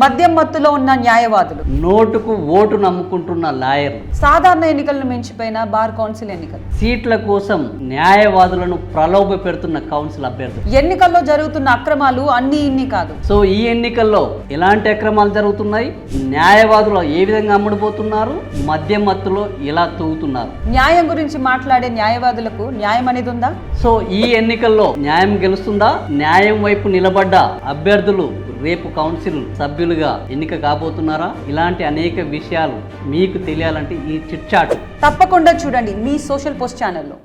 మద్యం మత్తులో ఉన్న న్యాయవాదులు, నోటుకు ఓటు నమ్ముకుంటున్న లాయర్లు, సాధారణ ఎన్నికలను మించిపోయిన బార్ కౌన్సిల్ ఎన్నికలు, సీట్ల కోసం న్యాయవాదులను ప్రలోభ పెడుతున్న కౌన్సిల్ అభ్యర్థులు. ఎన్నికల్లో జరుగుతున్న అక్రమాలు అన్ని ఇన్ని కాదు. సో ఈ ఎన్నికల్లో ఎలాంటి అక్రమాలు జరుగుతున్నాయి, న్యాయవాదులు ఏ విధంగా అమ్ముడుపోతున్నారు, మద్యం మత్తులో ఎలా తూగుతున్నారు, న్యాయం గురించి మాట్లాడే న్యాయవాదులకు న్యాయం అనేది ఉందా? సో ఈ ఎన్నికల్లో న్యాయం గెలుస్తుందా? న్యాయం వైపు నిలబడ్డ అభ్యర్థులు రేపు కౌన్సిల్ సభ్యులుగా ఎన్నిక కాబోతున్నారా? ఇలాంటి అనేక విషయాలు మీకు తెలియాలంటే ఈ చిట్ చాట్ తప్పకుండా చూడండి మీ సోషల్ పోస్ట్ ఛానల్లో.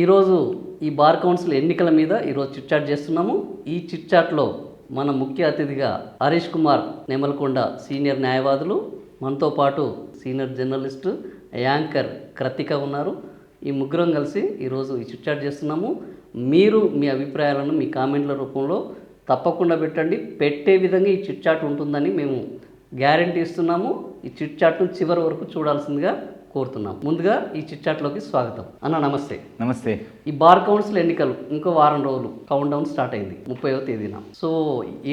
ఈరోజు ఈ బార్ కౌన్సిల్ ఎన్నికల మీద ఈరోజు చిట్ చాట్ చేస్తున్నాము. ఈ చిట్ చాట్లో మన ముఖ్య అతిథిగా హరీష్ కుమార్ నెమల్కొండ సీనియర్ న్యాయవాదులు, మనతో పాటు సీనియర్ జర్నలిస్టు యాంకర్ కృతిక ఉన్నారు. ఈ ముగ్గురం కలిసి ఈరోజు ఈ చిట్ చాట్ చేస్తున్నాము. మీరు మీ అభిప్రాయాలను మీ కామెంట్ల రూపంలో తప్పకుండా పెట్టండి. పెట్టే విధంగా ఈ చిట్ చాట్ ఉంటుందని మేము గ్యారంటీ ఇస్తున్నాము. ఈ చిట్ చాట్ను చివరి వరకు చూడాల్సిందిగా కోరుతున్నాం. ముందుగా ఈ చిట్ చాట్లోకి స్వాగతం. అన్న నమస్తే. నమస్తే. ఈ బార్ కౌన్సిల్ ఎన్నికలు ఇంకో వారం రోజులు కౌంట్ డౌన్ స్టార్ట్ అయింది 30వ తేదీన. సో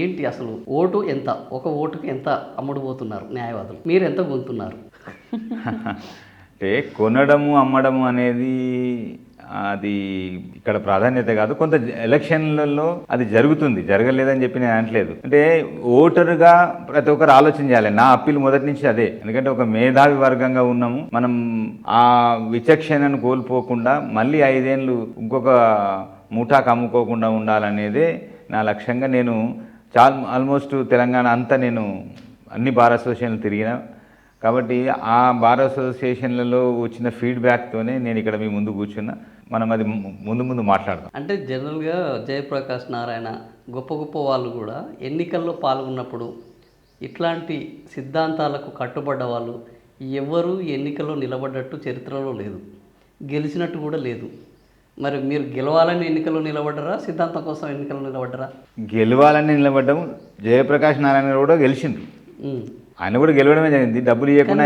ఏంటి అసలు ఓటు ఎంత, ఒక ఓటుకి ఎంత అమ్ముడుపోతున్నారు న్యాయవాదులు, మీరు ఎంత పొందుతున్నారు? అంటే కొనడము అమ్మడము అనేది అది ఇక్కడ ప్రాధాన్యత కాదు. కొంత ఎలక్షన్లలో అది జరుగుతుంది, జరగలేదని చెప్పి నేను అనట్లేదు. అంటే ఓటరుగా ప్రతి ఒక్కరు ఆలోచన చేయాలి. నా అప్పీల్ మొదటి నుంచి అదే. ఎందుకంటే ఒక మేధావి వర్గంగా ఉన్నాము మనం. ఆ విచక్షణను కోల్పోకుండా మళ్ళీ 5 ఏళ్ళు ఇంకొక ముఠాకు అమ్ముకోకుండా ఉండాలనేదే నా లక్ష్యంగా. నేను ఆల్మోస్ట్ తెలంగాణ అంతా నేను అన్ని బార్ అసోసియేషన్లు తిరిగిన కాబట్టి ఆ బార్ అసోసియేషన్లలో వచ్చిన ఫీడ్బ్యాక్తోనే నేను ఇక్కడ మీ ముందు కూర్చున్నా. మనం అది ముందు మాట్లాడదాం. అంటే జనరల్గా జయప్రకాష్ నారాయణ గొప్ప గొప్ప వాళ్ళు కూడా ఎన్నికల్లో పాల్గొన్నప్పుడు ఇట్లాంటి సిద్ధాంతాలకు కట్టుబడ్డ వాళ్ళు ఎవరు ఎన్నికల్లో నిలబడ్డట్టు చరిత్రలో లేదు, గెలిచినట్టు కూడా లేదు. మరి మీరు గెలవాలని ఎన్నికల్లో నిలబడ్డరా, సిద్ధాంతం కోసం ఎన్నికల్లో నిలబడ్డరా? గెలవాలని నిలబడ్డం. జయప్రకాష్ నారాయణ కూడా గెలిచిండ్రు, ఆయన కూడా గెలవడమే జరిగింది. డబ్బులు ఇవ్వకుండా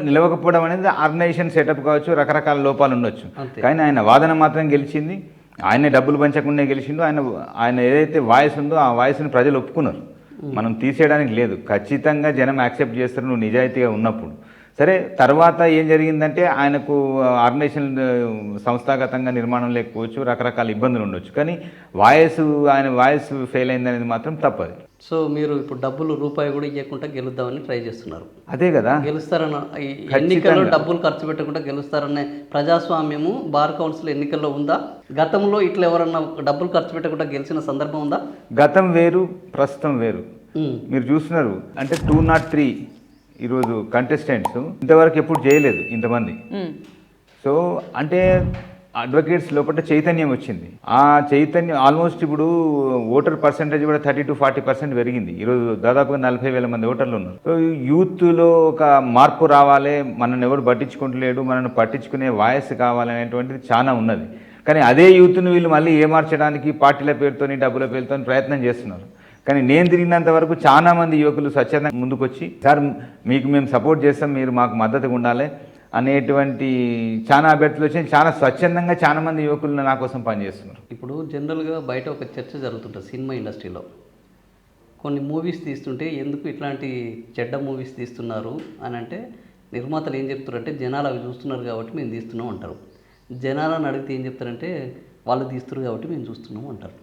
నిలవకపోవడం అనేది ఆర్గనైజేషన్ సెటప్ కావచ్చు, రకరకాల లోపాలు ఉండొచ్చు. కానీ ఆయన వాదన మాత్రం గెలిచింది. ఆయనే డబ్బులు పంచకుండా గెలిచిండు. ఆయన ఏదైతే వాయిస్ ఉందో ఆ వాయిస్ని ప్రజలు ఒప్పుకున్నారు. మనం తీసేయడానికి లేదు. ఖచ్చితంగా జనం యాక్సెప్ట్ చేస్తారు నువ్వు నిజాయితీగా ఉన్నప్పుడు. సరే, తర్వాత ఏం జరిగిందంటే ఆయనకు ఆర్గనైజేషన్ సంస్థాగతంగా నిర్మాణం లేకపోవచ్చు, రకరకాల ఇబ్బందులు ఉండొచ్చు. కానీ ఆయన వాయిస్ ఫెయిల్ అయిందనేది మాత్రం తప్పదు. సో మీరు ఇప్పుడు డబ్బులు రూపాయి కూడా ఇవ్వకుండా గెలుద్దామని ట్రై చేస్తున్నారు. అదే కదా, గెలుస్తారన్న ఎన్నికల్లో డబ్బులు ఖర్చు పెట్టకుండా గెలుస్తారనే ప్రజాస్వామ్యము బార్ కౌన్సిల్ ఎన్నికల్లో ఉందా? గతంలో ఇట్లా ఎవరన్నా డబ్బులు ఖర్చు పెట్టకుండా గెలిచిన సందర్భం ఉందా? గతం వేరు, ప్రస్తుతం వేరు. మీరు చూస్తున్నారు అంటే 203 ఈరోజు కంటెస్టెంట్స్ ఇంతవరకు ఎప్పుడు చేయలేదు ఇంతమంది. సో అంటే అడ్వకేట్స్ లోపల చైతన్యం వచ్చింది. ఆ చైతన్యం ఆల్మోస్ట్ ఇప్పుడు ఓటర్ పర్సంటేజ్ కూడా 30 to 40% పెరిగింది. ఈరోజు దాదాపుగా 40,000 మంది ఓటర్లు ఉన్నారు. సో యూత్లో ఒక మార్పు రావాలి, మనల్ని ఎవరు పట్టించుకుంటలేడు, మనల్ని పట్టించుకునే వాయిస్ కావాలనేటువంటిది చాలా ఉన్నది. కానీ అదే యూత్ను వీళ్ళు మళ్ళీ ఏమార్చడానికి పార్టీల పేరుతోని డబ్బుల పేరుతో ప్రయత్నం చేస్తున్నారు. కానీ నేను తిరిగినంత వరకు చాలామంది యువకులు స్వచ్ఛందంగా ముందుకొచ్చి సార్ మీకు మేము సపోర్ట్ చేస్తాం, మీరు మాకు మద్దతుగా ఉండాలి అనేటువంటి చాలా అభ్యర్థులు వచ్చి చాలా స్వచ్ఛందంగా చాలామంది యువకులు నా కోసం పనిచేస్తున్నారు. ఇప్పుడు జనరల్గా బయట ఒక చర్చ జరుగుతుంటుంది సినిమా ఇండస్ట్రీలో. కొన్ని మూవీస్ తీస్తుంటే ఎందుకు ఇట్లాంటి చెడ్డ మూవీస్ తీస్తున్నారు అని అంటే నిర్మాతలు ఏం చెప్తారంటే జనాలు అవి చూస్తున్నారు కాబట్టి మేము తీస్తున్నాం అంటారు. జనాలను అడిగితే ఏం చెప్తారంటే వాళ్ళు తీస్తున్నారు కాబట్టి మేము చూస్తున్నాం అంటారు.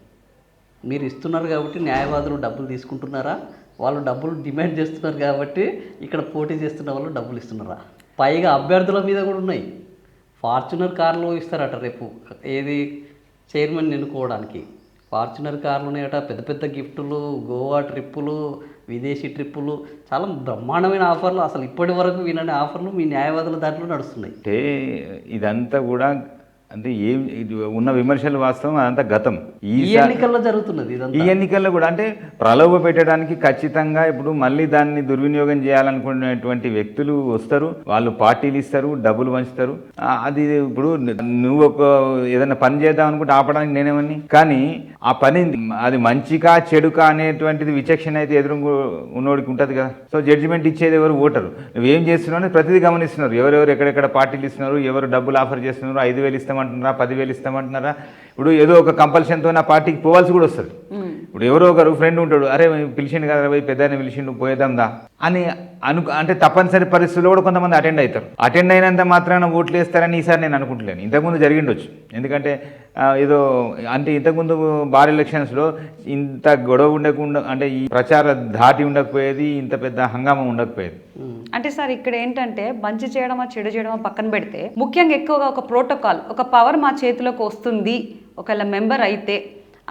మీరు ఇస్తున్నారు కాబట్టి న్యాయవాదులు డబ్బులు తీసుకుంటున్నారా, వాళ్ళు డబ్బులు డిమాండ్ చేస్తున్నారు కాబట్టి ఇక్కడ పోటీ చేస్తున్న వాళ్ళు డబ్బులు ఇస్తున్నారా? పైగా అభ్యర్థుల మీద కూడా ఉన్నాయి. ఫార్చునర్ కార్లో ఇస్తారట రేపు ఏది చైర్మన్ ఎన్నుకోవడానికి. ఫార్చునర్ కార్లోనే అట పెద్ద పెద్ద గిఫ్టులు, గోవా ట్రిప్పులు, విదేశీ ట్రిప్పులు, చాలా బ్రహ్మాండమైన ఆఫర్లు. అసలు ఇప్పటి వరకు వినని ఆఫర్లు మీ న్యాయవాదుల దాంట్లో నడుస్తున్నాయి. అంటే ఇదంతా కూడా అంటే ఏం ఉన్న విమర్శలు వాస్తవం, అదంతా గతం. ఈ ఎన్నికల్లో జరుగుతున్నది. ఈ ఎన్నికల్లో కూడా అంటే ప్రలోభ పెట్టడానికి ఖచ్చితంగా ఇప్పుడు మళ్ళీ దాన్ని దుర్వినియోగం చేయాలనుకునేటువంటి వ్యక్తులు వస్తారు, వాళ్ళు పార్టీలు ఇస్తారు, డబ్బులు పంచుతారు. అది ఇప్పుడు నువ్వు ఒక ఏదైనా పని చేద్దాం అనుకుంటే ఆపడానికి నేనేమని, కానీ ఆ పని అది మంచిగా చెడుకా అనేటువంటిది విచక్షణ అయితే ఎదురు ఉన్నోడికి ఉంటుంది కదా. సో జడ్జిమెంట్ ఇచ్చేది ఎవరు? ఓటరు. నువ్వేం చేస్తున్నావు అనేది ప్రతిదీ గమనిస్తున్నారు. ఎవరెవరు ఎక్కడెక్కడ పార్టీలు ఇస్తున్నారు, ఎవరు డబ్బులు ఆఫర్ చేస్తున్నారు, 5,000 ఇస్తాం ఇస్తామంటున్నారా, 10,000 ఇస్తామంటున్నారా? ఇప్పుడు ఏదో ఒక కంపల్షన్తో నా పార్టీకి పోవాల్సి కూడా వస్తుంది. ఇప్పుడు ఎవరో ఒకరు ఫ్రెండ్ ఉంటాడు, అరే పిలిచిండు కదా పోయి పెద్ద పిలిచిండు పోయేద్దాందా అని అంటే తప్పనిసరి పరిస్థితుల్లో కూడా కొంతమంది అటెండ్ అవుతారు. అటెండ్ అయినంత మాత్రాన ఓట్లు వేస్తారని ఈసారి నేను అనుకుంటలేను. ఇంతకుముందు జరిగిండొచ్చు, ఎందుకంటే ఏదో అంటే ఇంతకుముందు బార్ ఎలక్షన్స్లో ఇంత గొడవ ఉండకుండా, అంటే ఈ ప్రచార ధాటి ఉండకపోయేది, ఇంత పెద్ద హంగామా ఉండకపోయేది. అంటే సార్ ఇక్కడ ఏంటంటే మంచి చేయడమా చెడు చేయడమా పక్కన పెడితే, ముఖ్యంగా ఎక్కువగా ఒక ప్రోటోకాల్, ఒక పవర్ మా చేతిలోకి వస్తుంది ఒకవేళ మెంబర్ అయితే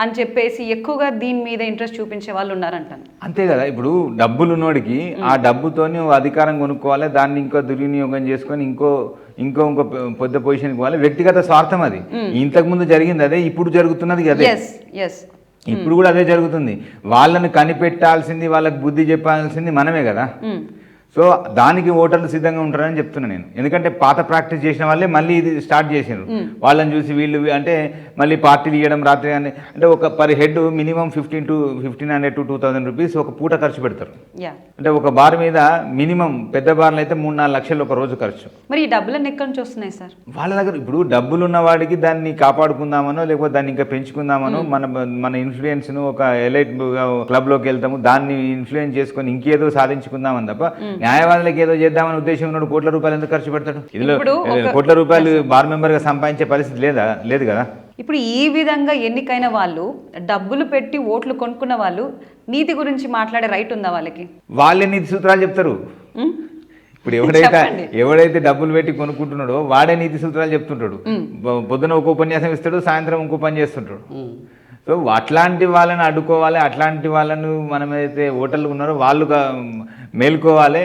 అని చెప్పేసి ఎక్కువగా దీని మీద ఇంట్రెస్ట్ చూపించే వాళ్ళు ఉన్నారంటాను. అంతే కదా, ఇప్పుడు డబ్బులు ఉన్నోడికి ఆ డబ్బుతోని అధికారం కొనుక్కోవాలి, దాన్ని ఇంకో దుర్వినియోగం చేసుకొని ఇంకో పెద్ద పొజిషన్కి పోవాలి. వ్యక్తిగత స్వార్థం అది. ఇంతకు ముందు జరిగింది అదే, ఇప్పుడు జరుగుతున్నది అదే. ఇప్పుడు కూడా అదే జరుగుతుంది. వాళ్ళని కనిపెట్టాల్సింది, వాళ్ళకి బుద్ధి చెప్పాల్సింది మనమే కదా. సో దానికి ఓటర్లు సిద్ధంగా ఉంటారని చెప్తున్నాను నేను. ఎందుకంటే పాత ప్రాక్టీస్ చేసిన వాళ్ళే మళ్ళీ ఇది స్టార్ట్ చేసినారు. వాళ్ళని చూసి వీళ్ళు అంటే మళ్ళీ పార్టీలు ఇవ్వడం రాత్రి అంటే ఒక per head minimum 1,500 to 2,000 rupees ఒక పూట ఖర్చు పెడతారు. అంటే ఒక బార్ మీద మినిమం పెద్ద బార్లు అయితే 3-4 లక్షలు ఒక రోజు ఖర్చు. మరి ఈ డబ్బులన్నీ ఎక్కడి నుంచి వస్తున్నాయి సార్? వాళ్ళ దగ్గర ఇప్పుడు డబ్బులు ఉన్న వాడికి దాన్ని కాపాడుకుందామనో లేకపోతే దాన్ని ఇంకా పెంచుకుందామనో మన ఇన్ఫ్లుయెన్స్ను ఒక ఎలైట్ క్లబ్లోకి వెళ్తాము, దాన్ని ఇన్ఫ్లుయెన్స్ చేసుకొని ఇంకేదో సాధించుకుందామని తప్ప న్యాయవాదులకు ఏదో చేద్దామని ఉద్దేశం ఉన్నాడు. కోట్ల రూపాయలు ఎందుకు ఖర్చు పెడతాడు? ఇందులో కోట్ల రూపాయలు బార్ మెంబర్గా సంపాదించే పరిస్థితి లేదు కదా. ఇప్పుడు ఈ విధంగా ఎన్నికైన వాళ్ళు, డబ్బులు పెట్టి ఓట్లు కొనుక్కున్న వాళ్ళు నీతి గురించి మాట్లాడే రైట్ ఉందా వాళ్ళకి? వాళ్ళే నీతి సూత్రాలు చెప్తారు. ఇప్పుడు ఎవడైతే డబ్బులు పెట్టి కొనుక్కుంటున్నాడో వాడే నీతి సూత్రాలు చెప్తుంటాడు. పొద్దున ఒక ఉపన్యాసం ఇస్తాడు, సాయంత్రం ఇంకో పని చేస్తుంటాడు. సో అట్లాంటి వాళ్ళని అడ్డుకోవాలి. అట్లాంటి వాళ్ళను మనమైతే ఓటర్లు ఉన్నారో వాళ్ళు మేల్కోవాలి.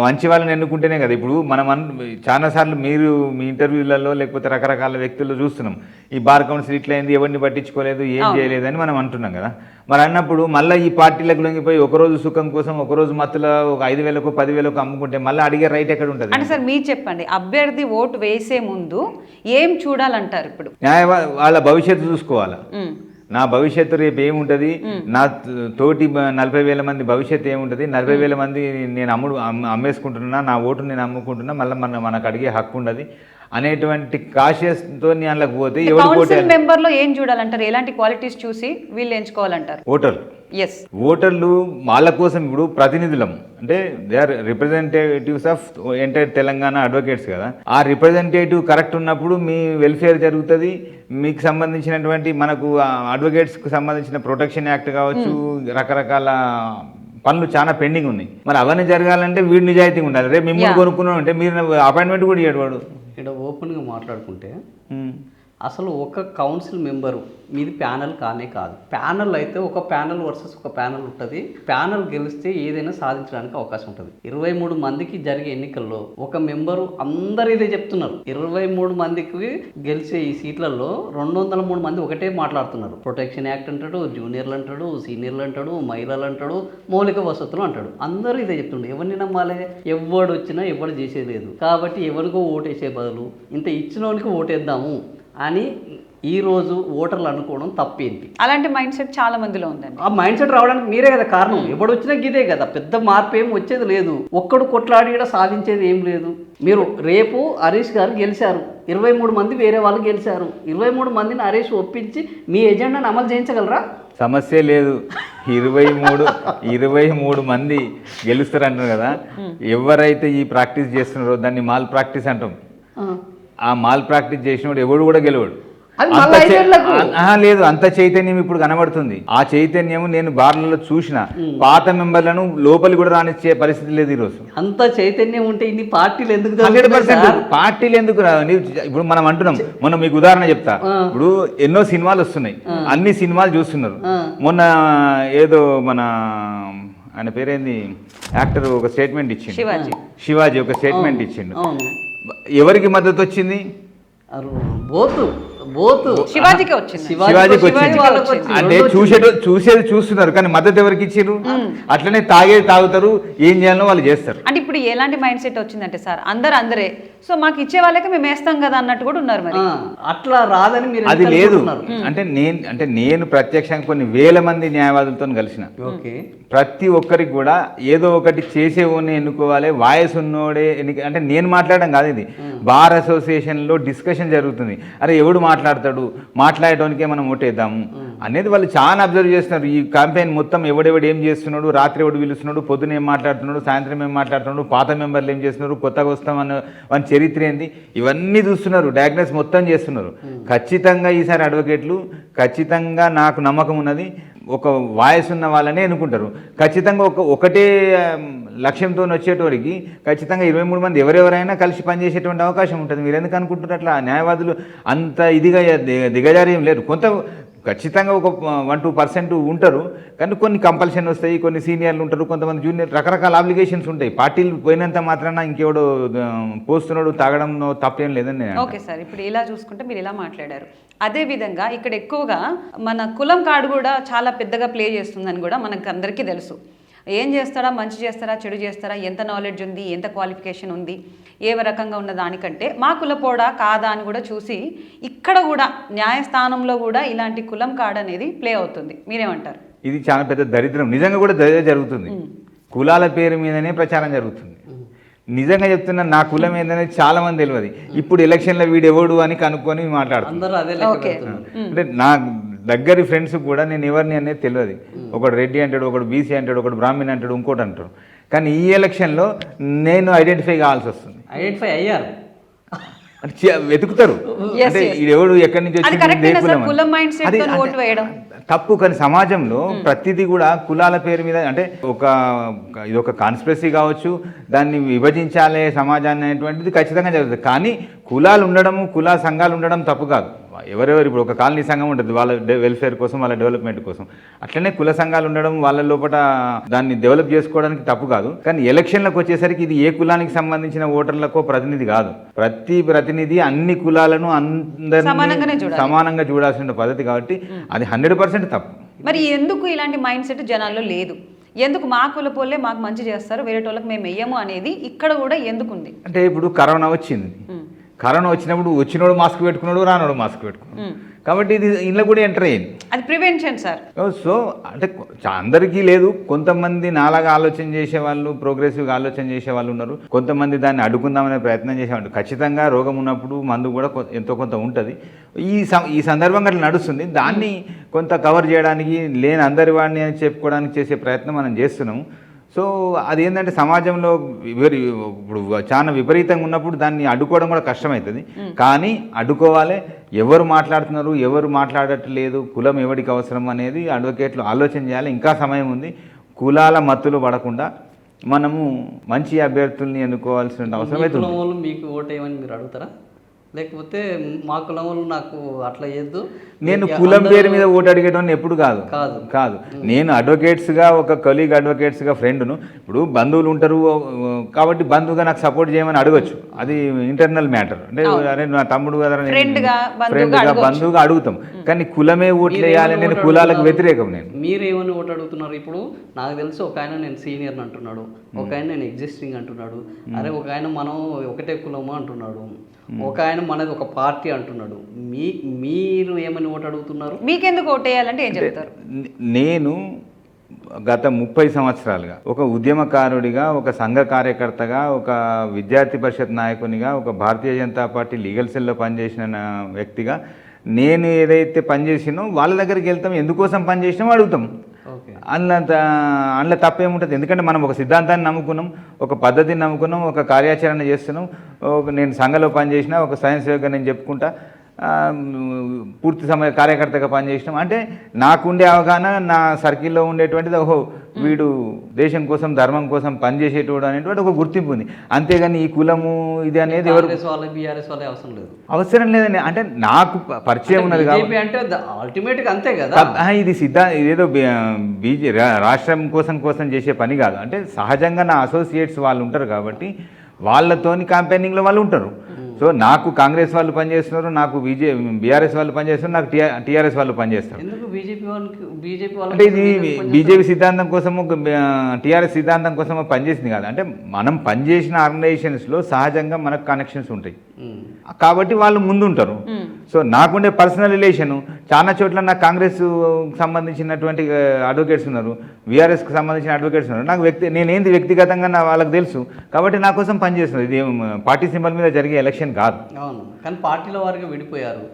మంచి వాళ్ళని ఎన్నుకుంటేనే కదా. ఇప్పుడు మనం చాలాసార్లు మీరు మీ ఇంటర్వ్యూలలో లేకపోతే రకరకాల వ్యక్తులు చూస్తున్నాం, ఈ బార్ కౌన్సిల్ ఇట్లయింది, ఎవరిని పట్టించుకోలేదు, ఏం చేయలేదని మనం అంటున్నాం కదా. మరి అన్నప్పుడు మళ్ళీ ఈ పార్టీలకు లొంగిపోయి ఒకరోజు సుఖం కోసం ఒకరోజు మత్తులో ఒక 5,000 10,000 అమ్ముకుంటే మళ్ళీ అడిగే రైట్ ఎక్కడ ఉంటుంది? అంటే సార్ మీరు చెప్పండి, అభ్యర్థి ఓటు వేసే ముందు ఏం చూడాలంటారు? ఇప్పుడు వాళ్ళ భవిష్యత్తు చూసుకోవాలా. నా భవిష్యత్తు రేపు ఏముంటుంది, నా తోటి 40,000 మంది భవిష్యత్తు ఏముంటుంది, 40,000 మంది నేను అమ్మేసుకుంటున్నా, నా ఓటు నేను అమ్ముకుంటున్నా, మళ్ళీ మనకు అడిగే హక్కు ఉండదు అనేటువంటి కాషియస్తో అందులోకి పోతే ఎవరు మెంబర్లో ఏం చూడాలంటారు? ఎలాంటి క్వాలిటీస్ చూసి వీళ్ళు ఎంచుకోవాలంటారు? ఓటర్లు వాళ్ళ కోసం ఇప్పుడు ప్రతినిధులం, అంటే they are representatives of entire Telangana advocates కదా. ఆ రిప్రజెంటేటివ్ కరెక్ట్ ఉన్నప్పుడు మీ వెల్ఫేర్ జరుగుతుంది. మీకు సంబంధించినటువంటి మనకు అడ్వకేట్స్కి సంబంధించిన ప్రొటెక్షన్ యాక్ట్ కావచ్చు, రకరకాల పనులు చాలా పెండింగ్ ఉన్నాయి. మరి అవన్నీ జరగాలంటే వీడు నిజాయితీగా ఉండాలి. రేపు మిమ్మల్ని కొనుక్కున్నాం అంటే మీరు అపాయింట్మెంట్ కూడా ఇవ్వడు వాడు. ఇక్కడ ఓపెన్గా మాట్లాడుకుంటే అసలు ఒక కౌన్సిల్ మెంబరు మీది ప్యానల్ కానే కాదు. ప్యానల్ అయితే ఒక ప్యానల్ వర్సెస్ ఒక ప్యానల్ ఉంటుంది. ప్యానల్ గెలిస్తే ఏదైనా సాధించడానికి అవకాశం ఉంటుంది. 23 మందికి జరిగే ఎన్నికల్లో ఒక మెంబరు అందరు ఇదే చెప్తున్నారు. 23 మందికి గెలిచే ఈ సీట్లలో 203 మంది ఒకటే మాట్లాడుతున్నారు. ప్రొటెక్షన్ యాక్ట్ అంటాడు, జూనియర్లు అంటాడు, సీనియర్లు అంటాడు, మహిళలు అంటాడు, మౌలిక వసతులు అంటాడు. అందరూ ఇదే చెప్తుండే. ఎవరిని నమ్మాలి? ఎవడు వచ్చినా ఎవడు చేసేది లేదు. కాబట్టి ఎవరికో ఓటేసే బదులు ఇంత ఇచ్చినోనికి ఓటేద్దాము అని ఈరోజు ఓటర్లు అనుకోవడం తప్పేంటి? అలాంటి మైండ్ సెట్ చాలా మందిలో ఉందండి. ఆ మైండ్ సెట్ రావడానికి మీరే కదా కారణం. ఎవడు వచ్చినా గిదే కదా, పెద్ద మార్పు ఏం వచ్చేది లేదు. ఒక్కడు కొట్లాడి కూడా సాధించేది ఏం లేదు. మీరు రేపు హరీష్ గారు గెలిచారు, 23 మంది వేరే వాళ్ళు గెలిచారు. 23 మందిని హరీష్ ఒప్పించి మీ ఎజెండాను అమలు చేయించగలరా? సమస్య లేదు. 23 మంది గెలుస్తారంటారు కదా. ఎవరైతే ఈ ప్రాక్టీస్ చేస్తున్నారో దాన్ని మాల్ ప్రాక్టీస్ అంటాం. ఆ మాల్ ప్రాక్టీస్ చేసినప్పుడు ఎవడు కూడా గెలవడు. లేదు, అంత చైతన్యం ఇప్పుడు కనబడుతుంది. ఆ చైతన్యం నేను బార్లలో చూసిన పాత మెంబర్లను లోపలి కూడా రానిచ్చే పరిస్థితి లేదు ఈరోజు. అంత చైతన్యం ఉంటే ఇన్ని పార్టీలు ఎందుకు? 100% పార్టీలు ఎందుకు ఇప్పుడు మనం అంటున్నాం. మొన్న మీకు ఉదాహరణ చెప్తా. ఇప్పుడు ఎన్నో సినిమాలు వస్తున్నాయి, అన్ని సినిమాలు చూస్తున్నారు. మొన్న ఏదో మన ఆయన పేరేంది యాక్టర్ ఒక స్టేట్మెంట్ ఇచ్చిండు, శివాజీ ఒక స్టేట్మెంట్ ఇచ్చిండు. ఎవరికి మద్దతు వచ్చింది? బోత్ శివాజీకే వచ్చింది. శివాజీకి వచ్చింది. వాళ్ళకి వచ్చింది. అంటే చూసేది చూస్తున్నారు కానీ మద్దతు ఎవరికి ఇచ్చారు? అట్లనే తాగేది తాగుతారు, ఏం చేయాలో వాళ్ళు చేస్తారు. అంటే ఇప్పుడు ఎలాంటి మైండ్ సెట్ వచ్చిందంటే సార్ అందరే సో మాకు ఇచ్చే వాళ్ళకే మేము వేస్తాం కదా అన్నట్టు కూడా ఉన్నారు మరి. అట్లా రాదని మీరు అది లేదు. అంటే నేను ప్రత్యక్షంగా కొన్ని వేల మంది న్యాయవాదులతో కలిసిన. ఓకే, ప్రతి ఒక్కరికి కూడా ఏదో ఒకటి చేసేవాడిని ఎన్నుకోవాలి, వాయిస్ ఉన్నోడే అంటే నేను మాట్లాడడం కాదు, ఇది బార్ అసోసియేషన్లో డిస్కషన్ జరుగుతుంది. అరే ఎవడు మాట్లాడతాడు, మాట్లాడటానికే మనం ఓటేద్దాము అనేది వాళ్ళు చాలా అబ్జర్వ్ చేస్తున్నారు. ఈ క్యాంపెయిన్ మొత్తం ఎవడెవడు ఏం చేస్తున్నాడు, రాత్రి ఎవడు పిలుస్తున్నాడు, పొద్దున ఏం మాట్లాడుతున్నాడు, సాయంత్రం ఏం మాట్లాడుతున్నాడు, పాత మెంబర్లు ఏం చేస్తున్నారు, కొత్తగా వస్తామన్న చరిత్ర ఏంది, ఇవన్నీ చూస్తున్నారు, డయాగ్నోస్ మొత్తం చేస్తున్నారు. ఖచ్చితంగా ఈసారి అడ్వకేట్లు ఖచ్చితంగా నాకు నమ్మకం ఉన్నది ఒక వాయిస్ ఉన్న వాళ్ళనే ఎన్నుకుంటారు. ఖచ్చితంగా ఒకటే లక్ష్యంతో వచ్చేటోరికి ఖచ్చితంగా 23 మంది ఎవరెవరైనా కలిసి పనిచేసేటువంటి అవకాశం ఉంటుంది. మీరు ఎందుకు అనుకుంటున్నారు అట్లా? న్యాయవాదులు అంత ఇదిగా దిగజారి ఏం లేరు. కొంత ఖచ్చితంగా ఒక 1-2% ఉంటారు, కానీ కొన్ని కంపల్షన్ వస్తాయి, కొన్ని సీనియర్లు ఉంటారు, కొంతమంది జూనియర్, రకరకాల అప్లికేషన్స్ ఉంటాయి. పార్టీలు పోయినంత మాత్రాన ఇంకెవడో పోస్తున్నాడు తాగడం తప్పేం లేదని నేను. ఓకే సార్, ఇప్పుడు ఇలా చూసుకుంటే మీరు ఇలా మాట్లాడారు. అదే విధంగా ఇక్కడ ఎక్కువగా మన కులం కార్డు కూడా చాలా పెద్దగా ప్లే చేస్తుందని కూడా మనకు అందరికీ తెలుసు. ఏం చేస్తారా, మంచి చేస్తారా, చెడు చేస్తారా, ఎంత నాలెడ్జ్ ఉంది, ఎంత క్వాలిఫికేషన్ ఉంది, ఏ రకంగా ఉన్న దానికంటే మా కులపోడా కాదా అని కూడా చూసి ఇక్కడ కూడా న్యాయస్థానంలో కూడా ఇలాంటి కులం కార్డ్ అనేది ప్లే అవుతుంది. మీరేమంటారు? ఇది చాలా పెద్ద దరిద్రం. నిజంగా కూడా జరుగుతుంది. కులాల పేరు మీదనే ప్రచారం జరుగుతుంది. నిజంగా చెప్తున్నా, నా కులం ఏందనేది చాలా మంది తెలియదు. ఇప్పుడు ఎలక్షన్లో వీడు ఎవడు అని కనుక్కొని మాట్లాడుతున్నారు. అంటే నా దగ్గరి ఫ్రెండ్స్ కూడా నేను ఎవరిని అనేది తెలియదు. ఒకడు రెడ్డి అంటాడు, ఒకడు బీసీ అంటాడు, ఒకడు బ్రాహ్మణ్ అంటాడు, ఇంకోటి అంటాడు. కానీ ఈ ఎలక్షన్లో నేను ఐడెంటిఫై కావాల్సి వస్తుంది. ఐడెంటిఫై అయ్యారు, వెతుకుతారు. అంటే ఎవడు ఎక్కడి నుంచి వచ్చి తప్పు. కానీ సమాజంలో ప్రతిదీ కూడా కులాల పేరు మీద, అంటే ఇది ఒక కాన్స్పిరసీ కావచ్చు, దాన్ని విభజించాలే సమాజాన్ని అనేటువంటిది ఖచ్చితంగా జరుగుతుంది. కానీ కులాలు ఉండడము, కుల సంఘాలు ఉండడం తప్పు కాదు. ఎవరెవరు ఇప్పుడు ఒక కాలనీ సంఘం ఉంటుంది వాళ్ళ వెల్ఫేర్ కోసం, వాళ్ళ డెవలప్మెంట్ కోసం. అట్లనే కుల సంఘాలు ఉండడం, వాళ్ళ లోపల దాన్ని డెవలప్ చేసుకోవడానికి తప్పు కాదు. కానీ ఎలక్షన్లకు వచ్చేసరికి ఇది ఏ కులానికి సంబంధించిన ఓటర్లకో ప్రతినిధి కాదు. ప్రతి ప్రతినిధి అన్ని కులాలను అందరినీ సమానంగా చూడాల్సిన పద్ధతి. కాబట్టి అది 100% తప్పు. మరి ఎందుకు ఇలాంటి మైండ్ సెట్ జనాల్లో లేదు? ఎందుకు మా కులపోలే మాకు మంచి చేస్తారు, వేరే వాళ్ళకి మేము వెయ్యము అనేది ఇక్కడ కూడా ఎందుకుంది? అంటే ఇప్పుడు కరోనా వచ్చింది. కరోనా వచ్చినప్పుడు వచ్చినోడు మాస్క్ పెట్టుకున్నాడు, రానోడు మాస్క్ పెట్టుకున్నాడు. కాబట్టి ఇది ఇంట్లో కూడా ఎంటర్ అయ్యింది. అది ప్రివెన్షన్ సార్. సో అంటే అందరికీ లేదు. కొంతమంది నాలాగా ఆలోచన చేసేవాళ్ళు, ప్రోగ్రెసివ్గా ఆలోచన చేసే వాళ్ళు ఉన్నారు. కొంతమంది దాన్ని అడ్డుకుందామనే ప్రయత్నం చేసేవాళ్ళు. ఖచ్చితంగా రోగం ఉన్నప్పుడు మందు కూడా ఎంతో కొంత ఉంటుంది. ఈ సందర్భంగా అట్లా నడుస్తుంది. దాన్ని కొంత కవర్ చేయడానికి, లేని అందరి వాడిని అని చెప్పుకోవడానికి చేసే ప్రయత్నం మనం చేస్తున్నాము. సో అదేంటంటే సమాజంలో ఇప్పుడు చాలా విపరీతంగా ఉన్నప్పుడు దాన్ని అడ్డుకోవడం కూడా కష్టమవుతుంది. కానీ అడ్డుకోవాలి. ఎవరు మాట్లాడుతున్నారు, ఎవరు మాట్లాడట్లేదు, కులం ఎవరికి అవసరం అనేది అడ్వకేట్లు ఆలోచన చేయాలి. ఇంకా సమయం ఉంది. కులాల మత్తులు పడకుండా మనము మంచి అభ్యర్థుల్ని ఎన్నుకోవాల్సిన అవసరం అయితే. మీకు ఓటేయమని మీరు అడుగుతారా, లేకపోతే మా కులం వాళ్ళు నాకు అట్లా చేయొద్దు? నేను కులం పేరు మీద ఓటు అడిగేటోని ఎప్పుడు కాదు. నేను అడ్వకేట్స్గా, ఒక కొలీగ్ అడ్వకేట్స్గా ఫ్రెండ్ను. ఇప్పుడు బంధువులు ఉంటారు కాబట్టి బంధువుగా నాకు సపోర్ట్ చేయమని అడగచ్చు. అది ఇంటర్నల్ మ్యాటర్. అంటే అరే నా తమ్ముడు కదా, ఫ్రెండ్గా బంధువుగా అడుగుతాం. కానీ కులమే ఓట్లు వేయాలి, నేను కులాలకు వ్యతిరేకం. నేను మీరేమని ఓటు అడుగుతున్నారు? ఇప్పుడు నాకు తెలిసి ఒక ఆయన నేను సీనియర్ అంటున్నాడు, ఒక ఆయన నేను ఎగ్జిస్టింగ్ అంటున్నాడు, అరే ఒక ఆయన మనం ఒకటే కులము అంటున్నాడు, ఒక ఆయన మనది ఒక పార్టీ అంటున్నాడు. మీరు ఏమని ఓటు అడుగుతున్నారు? మీకెందుకు ఓటు వేయాలంటే ఏం చెప్తారు? నేను గత 30 సంవత్సరాలుగా ఒక ఉద్యమకారుడిగా, ఒక సంఘ కార్యకర్తగా, ఒక విద్యార్థి పరిషత్ నాయకునిగా, ఒక భారతీయ జనతా పార్టీ లీగల్ సెల్లో పనిచేసిన వ్యక్తిగా నేను ఏదైతే పనిచేసినో వాళ్ళ దగ్గరికి వెళ్తాం. ఎందుకోసం పనిచేసినామో అడుగుతాం. అందులో తప్పేముంటుంది? ఎందుకంటే మనం ఒక సిద్ధాంతాన్ని నమ్ముకున్నాం, ఒక పద్ధతిని నమ్ముకున్నాం, ఒక కార్యాచరణ చేస్తున్నాం. నేను సంఘంలో పనిచేసిన ఒక స్వయం సేవగా నేను చెప్పుకుంటా, పూర్తి సమయ కార్యకర్తగా పనిచేసినాం. అంటే నాకుండే అవగాహన, నా సర్కిల్లో ఉండేటువంటిది, ఓహో వీడు దేశం కోసం, ధర్మం కోసం పనిచేసేటోడు అనేటువంటి ఒక గుర్తింపు ఉంది. అంతేగాని ఈ కులము ఇది అనేది ఎవరు అవసరం లేదని, అంటే నాకు పరిచయం ఉన్నది కాబట్టి ఇది ఇదేదో రాష్ట్రం కోసం చేసే పని కాదు. అంటే సహజంగా నా అసోసియేట్స్ వాళ్ళు ఉంటారు కాబట్టి వాళ్ళతోని క్యాంపెయినింగ్లో వాళ్ళు ఉంటారు. సో నాకు కాంగ్రెస్ వాళ్ళు పనిచేస్తున్నారు, నాకు బీఆర్ఎస్ వాళ్ళు పనిచేస్తున్నారు, నాకు టీఆర్ఎస్ వాళ్ళు పనిచేస్తారు. ఎందుకు బీజేపీ వాళ్ళు అంటే ఇది బీజేపీ సిద్ధాంతం కోసము టీఆర్ఎస్ సిద్ధాంతం కోసము పనిచేసింది కాదు. అంటే మనం పనిచేసిన ఆర్గనైజేషన్స్లో సహజంగా మనకు కనెక్షన్స్ ఉంటాయి కాబట్టి వాళ్ళు ముందుంటారు. సో నాకుండే పర్సనల్ రిలేషను చాలా చోట్ల నాకు కాంగ్రెస్ సంబంధించినటువంటి అడ్వకేట్స్ ఉన్నారు, బీఆర్ఎస్కి సంబంధించిన అడ్వకేట్స్ ఉన్నారు. నాకు నేనేంది వ్యక్తిగతంగా వాళ్ళకి తెలుసు కాబట్టి నా కోసం పనిచేస్తున్నారు. ఇది పార్టీ సింబల్ మీద జరిగే ఎలక్షన్ కాదు. అవును, కానీ పార్టీల వారిగా విడిపోయారు.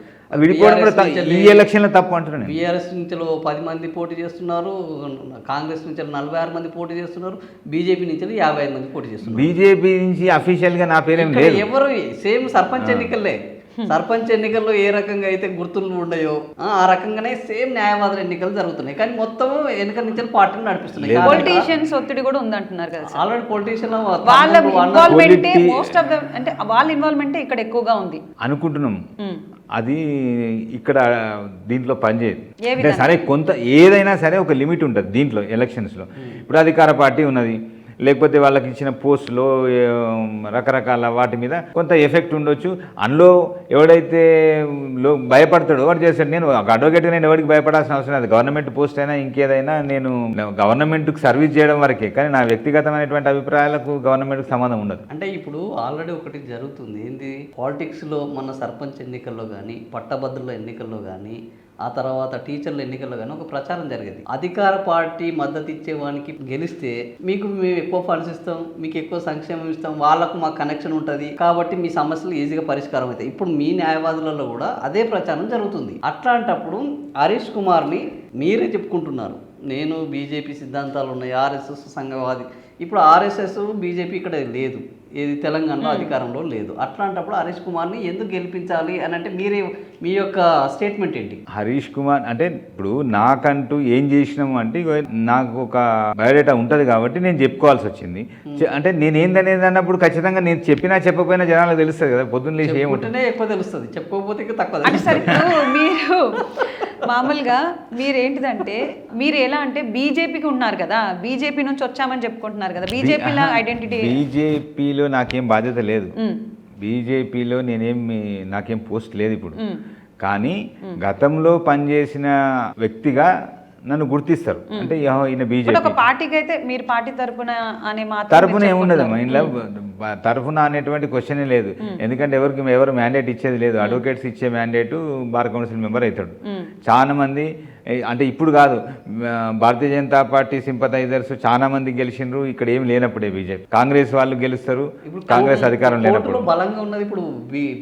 విడిపోవడం కూడా ఈ ఎలక్షన్లో తప్పు అంటున్నాను. బీఆర్ఎస్ నుంచి 10 మంది పోటీ చేస్తున్నారు, కాంగ్రెస్ నుంచి 46 మంది పోటీ చేస్తున్నారు, బీజేపీ నుంచి 55 మంది పోటీ చేస్తున్నారు. బీజేపీ నుంచి అఫీషియల్గా నా పేరేం లేదు. ఎవరు సేమ్ సర్పంచ్ ఎన్నికలే, సర్పంచ్ ఎన్నికల్లో ఏ రకంగా అయితే గుర్తులు ఉన్నాయో ఆ రకంగానే సేమ్ న్యాయవాదుల ఎన్నికలు జరుగుతున్నాయి. కానీ మొత్తం ఎన్నికల నుంచి పార్టీని నడిపిస్తున్నాయి. పొలిటీషియన్స్ ఒత్తిడి కూడా ఉందంటున్నారు కదా. ఆల్రెడీ పొలిటీషియన్ వాళ్ళ ఇన్వాల్వ్మెంటే మోస్ట్ ఆఫ్ ద, అంటే వాళ్ళ ఇన్వాల్వ్మెంటే ఇక్కడ ఎక్కువగా ఉంది అనుకుంటున్నాం. అది ఇక్కడ దీంట్లో పనిచేయదు. సరే కొంత ఏదైనా సరే ఒక లిమిట్ ఉంటుంది దీంట్లో ఎలక్షన్స్లో. ఇప్పుడు అధికార పార్టీ ఉన్నది, లేకపోతే వాళ్ళకి ఇచ్చిన పోస్టులో రకరకాల వాటి మీద కొంత ఎఫెక్ట్ ఉండొచ్చు. అందులో ఎవడైతే భయపడతాడో వాడు చేస్తాడు. నేను అడ్వకేట్గా నేను ఎవరికి భయపడాల్సిన అవసరం లేదు. గవర్నమెంట్ పోస్ట్ అయినా ఇంకేదైనా నేను గవర్నమెంట్కి సర్వీస్ చేయడం వరకే, కానీ నా వ్యక్తిగతమైనటువంటి అభిప్రాయాలకు గవర్నమెంట్కి సంబంధం ఉండదు. అంటే ఇప్పుడు ఆల్రెడీ ఒకటి జరుగుతుంది ఏంది, పాలిటిక్స్లో మన సర్పంచ్ ఎన్నికల్లో కానీ, పట్టభద్రుల ఎన్నికల్లో కానీ, ఆ తర్వాత టీచర్ల ఎన్నికల్లో కానీ ఒక ప్రచారం జరిగేది. అధికార పార్టీ మద్దతు ఇచ్చేవానికి గెలిస్తే మీకు మేము ఎక్కువ ఫండ్స్ ఇస్తాం, మీకు ఎక్కువ సంక్షేమం ఇస్తాం, వాళ్ళకు మాకు కనెక్షన్ ఉంటుంది కాబట్టి మీ సమస్యలు ఈజీగా పరిష్కారం అవుతాయి. ఇప్పుడు మీ న్యాయవాదులలో కూడా అదే ప్రచారం జరుగుతుంది. అట్లాంటప్పుడు హరీష్ కుమార్ని మీరే చెప్పుకుంటున్నారు, నేను బీజేపీ సిద్ధాంతాలు ఉన్నాయి, ఆర్ఎస్ఎస్ సంఘవాది. ఇప్పుడు ఆర్ఎస్ఎస్ బీజేపీ ఇక్కడ లేదు, ఏది తెలంగాణలో అధికారంలో లేదు. అట్లాంటప్పుడు హరీష్ కుమార్ని ఎందుకు గెలిపించాలి అని అంటే మీ యొక్క స్టేట్మెంట్ ఏంటి? హరీష్ కుమార్ అంటే ఇప్పుడు నాకంటూ ఏం చేసినాము అంటే నాకు ఒక బయోడేటా ఉంటుంది కాబట్టి నేను చెప్పుకోవాల్సి వచ్చింది. అంటే నేను ఏందనేది అన్నప్పుడు ఖచ్చితంగా నేను చెప్పినా చెప్పకపోయినా జనాలకు తెలుస్తుంది కదా. పొద్దున్న లేచి ఏముంటేనే ఎక్కువ తెలుస్తుంది, చెప్పుకోకపోతే తక్కువ. అంటే సరే మీరు మామూలుగా మీరేంటిదంటే మీరు ఎలా అంటే బీజేపీకి ఉన్నారు కదా, బీజేపీ నుంచి వచ్చామని చెప్పుకుంటున్నారు కదా, బీజేపీలో ఐడెంటిటీ. బీజేపీలో నాకేం బాధ్యత లేదు, బీజేపీలో నాకేం పోస్ట్ లేదు ఇప్పుడు. కానీ గతంలో పనిచేసిన వ్యక్తిగా నన్ను గుర్తిస్తారు. అంటే ఈయన బీజేపీ ఒక పార్టీకి అయితే మీరు పార్టీ తరపున అనే తరపున ఏముండదమ్మా, ఇంట్లో తరఫున అనేటువంటి క్వశ్చనే లేదు. ఎందుకంటే ఎవరు మ్యాండేట్ ఇచ్చేది లేదు. అడ్వకేట్స్ ఇచ్చే మ్యాండేటు బార్ కౌన్సిల్ మెంబర్ అవుతాడు. చాలా మంది అంటే ఇప్పుడు కాదు, భారతీయ జనతా పార్టీ సింపథైజర్స్ చాలా మంది గెలిచిండ్రు. ఇక్కడ ఏం లేనప్పుడే బీజేపీ, కాంగ్రెస్ వాళ్ళు గెలుస్తారు, కాంగ్రెస్ అధికారం లేనప్పుడు. బలంగా ఉన్నది ఇప్పుడు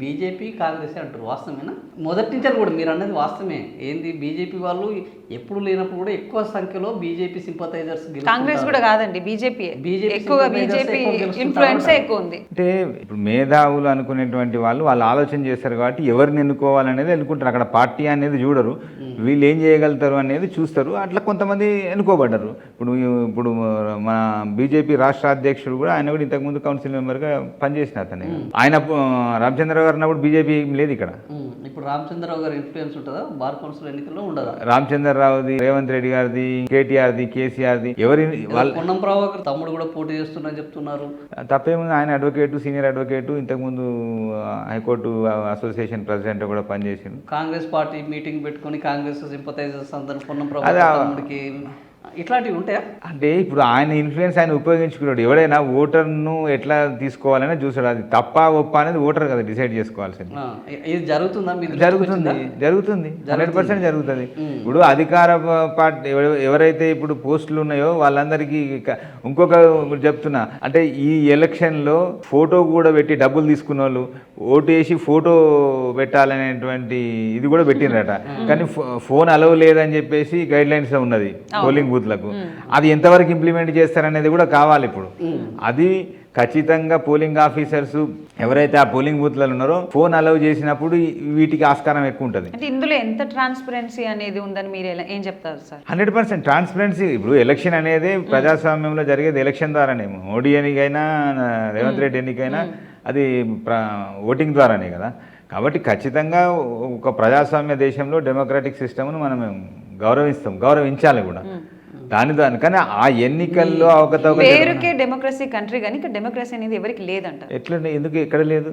బీజేపీ కాంగ్రెస్ అంటారు, వాస్తవేనా? మొదటి నుంచి కూడా మీరు అన్నది వాస్తవమే. ఏంది, బీజేపీ వాళ్ళు ఎప్పుడు లేనప్పుడు కూడా ఎక్కువ సంఖ్యలో బీజేపీ సింపథైజర్స్, కాంగ్రెస్ కూడా కాదండి, బీజేపీ ఎక్కువగా, బీజేపీ ఇన్ఫ్లుయెన్స్ ఎక్కువ ఉంది. అంటే ఇప్పుడు మేధావులు అనుకునేటువంటి వాళ్ళు ఆలోచన చేస్తారు కాబట్టి ఎవరిని ఎన్నుకోవాలనేది ఎన్నుకుంటారు. అక్కడ పార్టీ అనేది చూడరు, వీళ్ళు ఏం చేయగలుగుతారు అనేది చూస్తారు. అట్లా కొంతమంది ఎన్నుకోబడ్డారు. ఇప్పుడు మన బీజేపీ రాష్ట్ర అధ్యక్షుడు కూడా, ఆయన కూడా ఇంతకుముందు కౌన్సిల్ మెంబర్గా పనిచేసిన అతనే. ఆయన రామచంద్రరావు గారు అన్నప్పుడు బీజేపీ లేదు ఇక్కడ. ఇప్పుడు రామచంద్రరావు గారి ఇన్ఫ్లుయెన్స్ ఉంటుందా బార్ కౌన్సిల్ ఎన్నికల్లో? ఉండదా? రామచంద్రరావుది, రేవంత్ రెడ్డి గారిది, కేటీఆర్ది, కేసీఆర్ది, ఎవరి పొన్నం ప్రభాకర్ తమ్ముడు కూడా పోటీ చేస్తున్నా చెప్తున్నారు. తప్పేముంది, ఆయన అడ్వకేటు, సీనియర్ అడ్వకేటు, ఇంతకుముందు హైకోర్టు అసోసియేషన్ ప్రెసిడెంట్ కూడా పనిచేసిండు. కాంగ్రెస్ పార్టీ మీటింగ్ పెట్టుకుని కాంగ్రెస్ సింపథైజర్స్ అందరూ పొన్నం ప్రభాకర్ ఇట్లాంటివి ఉంటాయా? అంటే ఇప్పుడు ఆయన ఇన్ఫ్లుయెన్స్ ఆయన ఉపయోగించుకున్నాడు. ఎవడైనా ఓటర్ను ఎట్లా తీసుకోవాలని చూసాడు. అది తప్ప ఒప్ప అనేది ఓటర్ కదా డిసైడ్ చేసుకోవాల్సింది. ఇది జరుగుతుందా? జరుగుతుంది 100% జరుగుతుంది. ఇప్పుడు అధికార పార్టీ ఎవరైతే ఇప్పుడు పోస్టులు ఉన్నాయో వాళ్ళందరికీ ఇంకొక చెప్తున్నా, అంటే ఈ ఎలక్షన్లో ఫోటో కూడా పెట్టి డబ్బులు తీసుకున్న వాళ్ళు ఓటు వేసి ఫోటో పెట్టాలనేటువంటి ఇది కూడా పెట్టినరట. కానీ ఫోన్ అలవ్ లేదని చెప్పేసి గైడ్ లైన్స్ ఉన్నది పోలింగ్ బూత్లకు. అది ఎంతవరకు ఇంప్లిమెంట్ చేస్తారనేది కూడా కావాలి. ఇప్పుడు అది ఖచ్చితంగా పోలింగ్ ఆఫీసర్స్ ఎవరైతే ఆ పోలింగ్ బూత్లలో ఉన్నారో ఫోన్ అలౌ చేసినప్పుడు వీటికి ఆస్కారం ఎక్కువ ఉంటుంది. అంటే ఇందులో ఎంత ట్రాన్స్పరెన్సీ అనేది ఉందని మీరు ఏం చెప్తారు సార్? 100% ట్రాన్స్పరెన్సీ. ఇప్పుడు ఎలక్షన్ అనేది ప్రజాస్వామ్యంలో జరిగేది ఎలక్షన్ ద్వారానే. మోడీ ఎన్నికైనా, రేవంత్ రెడ్డి ఎన్నికైనా అది ఓటింగ్ ద్వారానే కదా. కాబట్టి ఖచ్చితంగా ఒక ప్రజాస్వామ్య దేశంలో డెమోక్రాటిక్ సిస్టమ్ను మనం గౌరవించాలి కూడా. దాని కానీ ఆ ఎన్నికల్లో అవకతవక పేరుకే డెమోక్రసీ కంట్రీ కానీ ఇక్కడ డెమోక్రసీ అనేది ఎవరికి లేదంట. ఎట్లండి, ఎందుకు ఎక్కడ లేదు?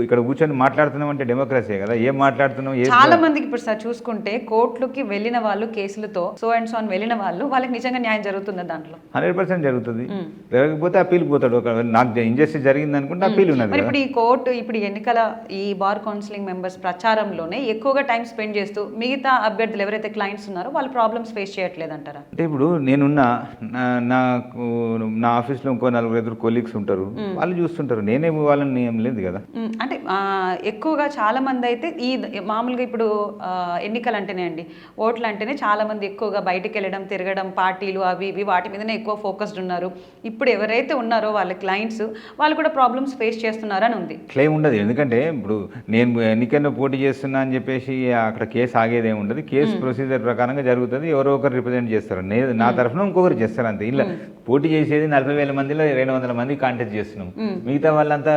ఇక్కడ కూర్చొని మాట్లాడుతున్నాం అంటే డెమోక్రసీ కదా. ఏం మాట్లాడుతున్నాం? చాలా మందికి ఇప్పుడు సార్ చూసుకుంటే కోర్టులకి వెళ్ళిన వాళ్ళు కేసులతో సో అండ్ సో అని వెళ్ళిన వాళ్ళకి నిజంగా న్యాయం జరుగుతుంది దాంట్లో 100% జరుగుతుంది. జరగకపోతే అప్పీల్ పోతాడు. ఒక నాకు ఇంజస్టిస్ జరిగింది అనుకుంటే అప్పీల్ ఉన్నది మరి కదా. ఇప్పుడు ఈ కోర్టు ఇప్పుడు ఎన్నికల ఈ బార్ కౌన్సిలింగ్ మెంబర్స్ ప్రచారంలోనే ఎక్కువగా టైం స్పెండ్ చేస్తూ మిగతా అభ్యర్థులు ఎవరైతే క్లయింట్స్ ఉన్నారో వాళ్ళు ప్రాబ్లమ్స్ ఫేస్ చేయట్లేదు అంటారా? అంటే ఇప్పుడు నేనున్న నాకు నా ఆఫీస్లో ఇంకో 4-5 కొలీగ్స్ ఉంటారు, వాళ్ళు చూస్తుంటారు. నేనేమి వాళ్ళని ఏం లేదు కదా. అంటే ఎక్కువగా చాలా మంది అయితే ఈ మామూలుగా ఇప్పుడు ఎన్నికలు అంటేనే అండి, ఓట్లు అంటేనే చాలా మంది ఎక్కువగా బయటకు వెళ్ళడం, తిరగడం, పార్టీలు అవి ఇవి వాటి మీదనే ఎక్కువ ఫోకస్డ్ ఉన్నారు. ఇప్పుడు ఎవరైతే ఉన్నారో వాళ్ళ క్లయింట్స్ వాళ్ళు కూడా ప్రాబ్లమ్స్ ఫేస్ చేస్తున్నారని ఉంది. క్లెయిమ్ ఉండదు. ఎందుకంటే ఇప్పుడు నేను ఎన్నికల్లో పోటీ చేస్తున్నా అని చెప్పేసి అక్కడ కేసు ఆగేది ఏమి ఉండదు. కేసు ప్రొసీజర్ ప్రకారంగా జరుగుతుంది. ఎవరో ఒకరు రిప్రజెంట్ చేస్తారు. నా తరఫున ఇంకొకరు చేస్తారు అంతే. ఇలా పోటీ చేసేది 40,000 మందిలో 200 మంది కాంటాక్ట్ చేస్తున్నాం. మిగతా వాళ్ళంతా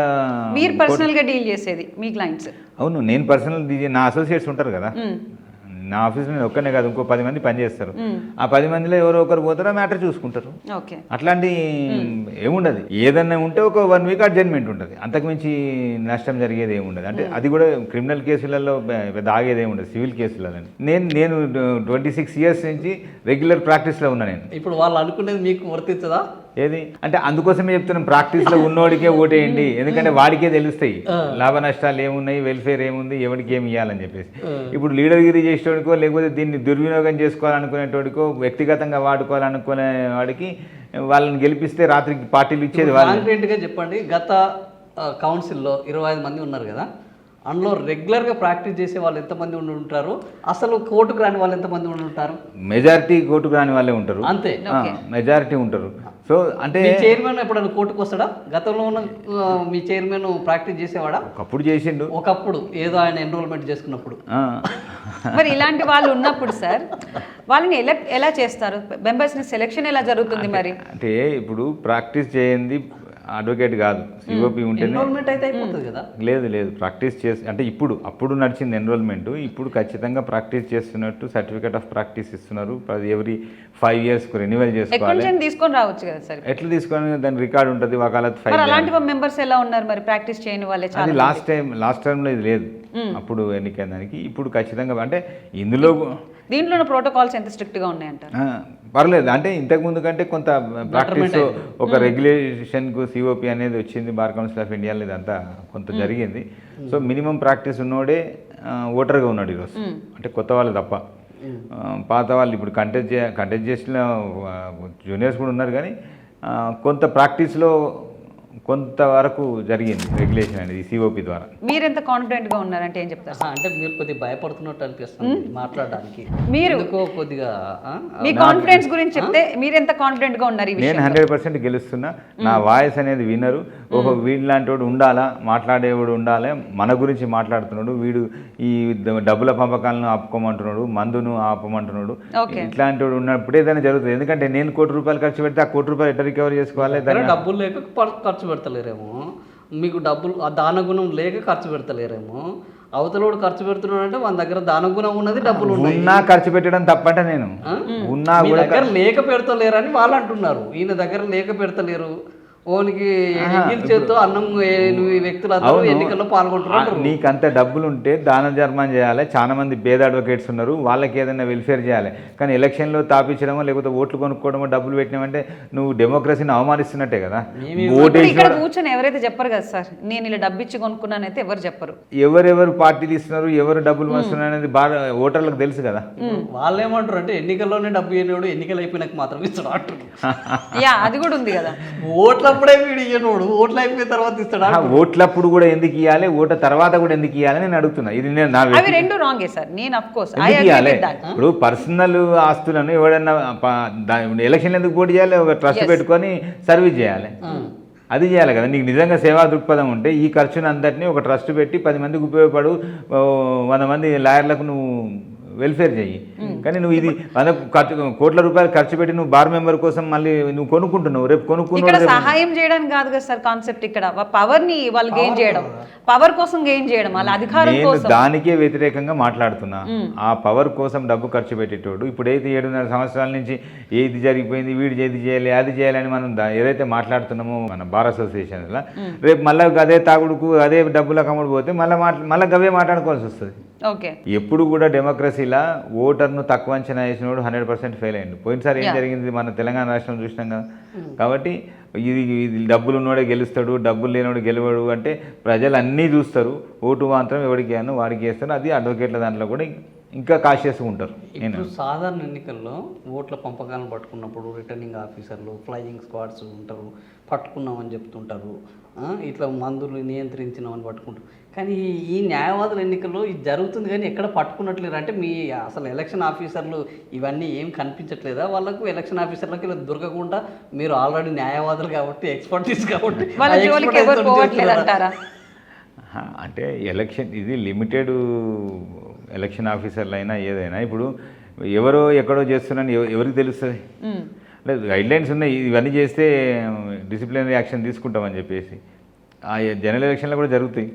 మీరు పర్సనల్ గా డీల్ చేసేది మీ క్లయింట్స్? అవును, నేను పర్సనల్ నా అసోసియేట్స్ ఉంటారు కదా. నా ఆఫీస్లో నేను ఒక్కనే కాదు, ఇంకో 10 మంది పనిచేస్తారు. ఆ 10 మందిలో ఎవరో ఒకరు పోతారో మ్యాటర్ చూసుకుంటారు. అట్లాంటి ఏముండదు. ఏదన్నా ఉంటే ఒక 1 వీక్ అడ్జర్న్మెంట్ ఉంటుంది. అంతకుమించి నష్టం జరిగేది ఏముండదు. అంటే అది కూడా క్రిమినల్ కేసులలో పెద్ద ఆగేది ఏముండదు, సివిల్ కేసులలో. నేను 26 ఇయర్స్ నుంచి రెగ్యులర్ ప్రాక్టీస్లో ఉన్నా. నేను ఇప్పుడు వాళ్ళు అనుకునేది మీకు వర్తిస్తుందా? ఏది అంటే అందుకోసమే చెప్తున్నాం, ప్రాక్టీస్లో ఉన్నోడికే ఓటేయండి. ఎందుకంటే వాడికే తెలుస్తాయి లాభ నష్టాలు ఏమున్నాయి, వెల్ఫేర్ ఏముంది, ఎవరికి ఏమి ఇవ్వాలని చెప్పేసి. ఇప్పుడు లీడర్గిరి చేసేటోడికో లేకపోతే దీన్ని దుర్వినియోగం చేసుకోవాలనుకునేటోడికో వ్యక్తిగతంగా వాడుకోవాలనుకునే వాడికి వాళ్ళని గెలిపిస్తే రాత్రికి పార్టీలు ఇచ్చేది వాళ్ళు. కాంక్రీట్గా చెప్పండి, గత కౌన్సిల్లో 25 మంది ఉన్నారు కదా, అందులో రెగ్యులర్గా ప్రాక్టీస్ చేసే వాళ్ళు ఎంతమంది ఉండి ఉంటారు? అసలు కోర్టుకు రాని వాళ్ళు ఎంతమంది ఉండి ఉంటారు? మెజారిటీ కోర్టుకు రాని వాళ్ళే ఉంటారు. అంతే, మెజారిటీ ఉంటారు. సో అంటే మీ చైర్మన్ ఎప్పుడైనా కోర్టుకు వస్తాడా? గతంలో ఉన్న మీ చైర్మన్ ప్రాక్టీస్ చేసేవాడా? ఒకప్పుడు చేసిండు, ఒకప్పుడు ఏదో ఆయన ఎన్రోల్మెంట్ చేసుకున్నప్పుడు. మరి ఇలాంటి వాళ్ళు ఉన్నప్పుడు సార్ వాళ్ళని ఎలా చేస్తారు? మెంబర్స్ని సెలెక్షన్ ఎలా జరుగుతుంది? మరి అంటే ఇప్పుడు ప్రాక్టీస్ చేయండి అడ్వకేట్ కాదు, సిఓపి ఉంటేనే ఎన్రోల్మెంట్ అయితే అయిపోతుంది కదా. లేదు ప్రాక్టీస్ చేసి అంటే అప్పుడు నడిచింది ఎన్రోల్మెంట్. ఇప్పుడు ఖచ్చితంగా ప్రాక్టీస్ చేస్తున్నట్టు సర్టిఫికేట్ ఆఫ్ ప్రాక్టీస్ ఇస్తున్నారు. ఎవ్రీ 5 years రెన్యువల్ చేసుకోవాలి. తీసుకొని రావచ్చు కదా సార్. ఎట్లా తీసుకొని దాని రికార్డ్ ఉంటుంది, వకాలత్ ఫైల్. అలాంటి మెంబర్స్ ఎలా ఉన్నారు మరి ప్రాక్టీస్ చేయని వాళ్ళే? అది లాస్ట్ టైంలో ఇది లేదు, అప్పుడు ఎన్నికైన దానికి. ఇప్పుడు ఖచ్చితంగా అంటే ఇందులో దీంట్లో ప్రోటోకాల్స్ ఎంత స్ట్రిక్ట్గా ఉన్నాయంటారు? పర్లేదు. అంటే ఇంతకుముందు కంటే కొంత ప్రాక్టీస్ ఒక రెగ్యులేషన్కు సిఓపి అనేది వచ్చింది బార్ కౌన్సిల్ ఆఫ్ ఇండియాలో, ఇదంతా కొంత జరిగింది. సో మినిమం ప్రాక్టీస్ ఉన్నోడే ఓటర్గా ఉన్నాడు ఈరోజు. అంటే కొత్త వాళ్ళు తప్ప పాత వాళ్ళు ఇప్పుడు కంటెస్ట్ చేసిన జూనియర్స్ కూడా ఉన్నారు. కానీ కొంత ప్రాక్టీస్లో కొంతవరకు జరిగింది రెగ్యులేషన్ అనేది సిఓపి ద్వారా. మీరు ఎంత కాన్ఫిడెంట్గా ఉన్నారంటే ఏం చెప్తారు? అంటే మీరు కొద్దిగా భయపడుతున్నట్టు అనిపిస్తుంది మాట్లాడడానికి. మీరు కొద్దిగా మీ కాన్ఫిడెన్స్ గురించి చెప్తే మీరు ఎంత కాన్ఫిడెంట్గా ఉన్నారు? నేను 100% గెలుస్తున్నా. నా వాయిస్ అనేది వినరు. ఓహో వీళ్ళలాంటి వాడు ఉండాలా, మాట్లాడేవాడు ఉండాలి, మన గురించి మాట్లాడుతున్నాడు, వీడు ఈ డబ్బుల పంపకాలను ఆపుకోమంటున్నాడు, మందును ఆపమంటున్నాడు, ఇట్లాంటి వాడు ఉన్నప్పుడు ఏదైనా జరుగుతుంది. ఎందుకంటే నేను ₹1,00,00,000 ఖర్చు పెడితే ఆ ₹1,00,00,000 ఎట్లా రికవర్ చేసుకోవాలి? డబ్బులు లేక ఖర్చు పెడతలేరేమో, మీకు డబ్బులు ఆ దానగుణం లేక ఖర్చు పెడతలేరేమో. అవతలోడు ఖర్చు పెడుతున్నాడు అంటే మన దగ్గర దానగుణం ఉన్నది, డబ్బులు ఉన్నా ఖర్చు పెట్టడం తప్పంట. నేను ఉన్నా దగ్గర లేక పెడతలేరని వాళ్ళు అంటున్నారు. ఈయన దగ్గర లేక పెడతలేరు, ఓనికి చేత్తో అన్నం వ్యక్తులందరూ ఎన్నికల్లో పాల్గొంటున్నారు. నీకంత డబ్బులు ఉంటే దాన ధర్మం చేయాలి. చాలా మంది పేద అడ్వకేట్స్ ఉన్నారు, వాళ్ళకి ఏదైనా వెల్ఫేర్ చేయాలి. కానీ ఎలక్షన్లో తాపించడమో లేకపోతే ఓట్లు కొనుక్కోవడమో డబ్బులు పెట్టినామంటే నువ్వు డెమోక్రసీని అవమానిస్తున్నట్టే కదా. ఇక్కడ కూర్చొని ఎవరైతే చెప్పరు కదా సార్, నేను ఇలా డబ్బు ఇచ్చి కొనుక్కున్నానైతే ఎవరు చెప్పరు. ఎవరెవరు పార్టీలు ఇస్తున్నారు, ఎవరు డబ్బులు వస్తున్నారు అనేది బాగా ఓటర్లకు తెలుసు కదా. వాళ్ళు ఏమంటారు అంటే ఎన్నికల్లోనే డబ్బు ఇవ్వడు, ఎన్నికలు అయిపోయినాక మాత్రం ఇస్తాడు అంటారు. అది కూడా ఉంది కదా. ఓట్లప్పుడే వీడు ఇయ్యనోడు, ఓట్లు అయిపోయిన తర్వాత ఇస్తాడు. ఓట్లప్పుడు కూడా ఎందుకు ఇవ్వాలి, ఓట్ల తర్వాత కూడా ఎందుకు ఇవ్వాలి నేను అడుగుతున్నా. ఇది అవి రెండు రాంగే సార్. నేను ఆఫ్ కోర్స్ ఇప్పుడు పర్సనల్ ఆస్తులను ఎవడన్నా ఎలక్షన్ ఎందుకు పోటీ చేయాలి? ఒక ట్రస్ట్ పెట్టుకొని సర్వీస్ చేయాలి, అది చేయాలి కదా. నీకు నిజంగా సేవా దృక్పథం ఉంటే ఈ ఖర్చును అందరినీ ఒక ట్రస్ట్ పెట్టి 10 మందికి ఉపయోగపడు, 100 మంది లాయర్లకు నువ్వు వెల్ఫేర్ చెయ్యి. కానీ నువ్వు ఇది 100 కోట్ల రూపాయలు ఖర్చు పెట్టి నువ్వు బార్ మెంబర్ కోసం మళ్ళీ నువ్వు కొనుక్కుంటున్నావు, రేపు ఇక్కడ కొనుక్కున్నావు. సహాయం చేయడానికి కాదు కదా సార్ కాన్సెప్ట్, ఇక్కడ పవర్ ని వాళ్ళు గెయిన్ చేయడం, పవర్ కోసం గెయిన్ చేయడం, వాళ్ళ అధికారం నేను కోసం. దానికే వ్యతిరేకంగా మాట్లాడుతున్నా. ఆ పవర్ కోసం డబ్బు ఖర్చు పెట్టేటోడు ఇప్పుడైతే 7.5 సంవత్సరాల నుంచి ఏది జరిగిపోయింది, వీడు ఏది చేయాలి అది చేయాలని మనం ఏదైతే మాట్లాడుతున్నామో మన బార్ అసోసియేషన్లో, రేపు మళ్ళీ అదే తాగుడుకు అదే డబ్బులకు అమ్ముడు పోతే మళ్ళీ గవే మాట్లాడుకోవాల్సి వస్తుంది. ఓకే, ఎప్పుడు కూడా డెమోక్రసీలా ఓటర్ను తక్కువ అంచనా వేసినోడు 100% ఫెయిల్ అయ్యిండు. పోయినసారి ఏం జరిగింది మన తెలంగాణ రాష్ట్రం చూసినాం కదా. కాబట్టి ఇది డబ్బులు ఉన్నోడే గెలుస్తాడు, డబ్బులు లేనివాడు గెలవడు అంటే ప్రజలు అన్నీ చూస్తారు, ఓటు మాత్రం ఎవరికి అను వాడికి వేస్తారు. అది అడ్వకేట్ల దాంట్లో కూడా ఇంకా కాషియస్గా ఉంటారు. ఇప్పుడు సాధారణ ఎన్నికల్లో ఓట్ల పంపకాలను పట్టుకున్నప్పుడు రిటర్నింగ్ ఆఫీసర్లు, ఫ్లయింగ్ స్క్వాడ్స్ ఉంటారు, పట్టుకున్నామని చెప్తుంటారు, ఇట్లా మందులు నియంత్రించినామని పట్టుకుంటారు. కానీ ఈ న్యాయవాదుల ఎన్నికల్లో ఇది జరుగుతుంది కానీ ఎక్కడ పట్టుకున్నట్లేరు. అంటే మీ అసలు ఎలక్షన్ ఆఫీసర్లు ఇవన్నీ ఏం కనిపించట్లేదా వాళ్ళకు? ఎలక్షన్ ఆఫీసర్లకి ఇలా దొరకకుండా మీరు ఆల్రెడీ న్యాయవాదులు కాబట్టి, ఎక్స్పర్టీస్ కాబట్టి వాళ్ళ జోలికి ఎవరు పోవట్లేదు అంటారా? అంటే ఎలక్షన్ ఇది లిమిటెడ్ ఎలక్షన్ ఆఫీసర్లు అయినా ఏదైనా ఇప్పుడు ఎవరో ఎక్కడో చేస్తున్నారని ఎవరికి తెలుస్తుంది? లేదు, గైడ్లైన్స్ ఉన్నాయి, ఇవన్నీ చేస్తే డిసిప్లినరీ యాక్షన్ తీసుకుంటామని చెప్పేసి. ఆ జనరల్ ఎలక్షన్లో కూడా జరుగుతాయి.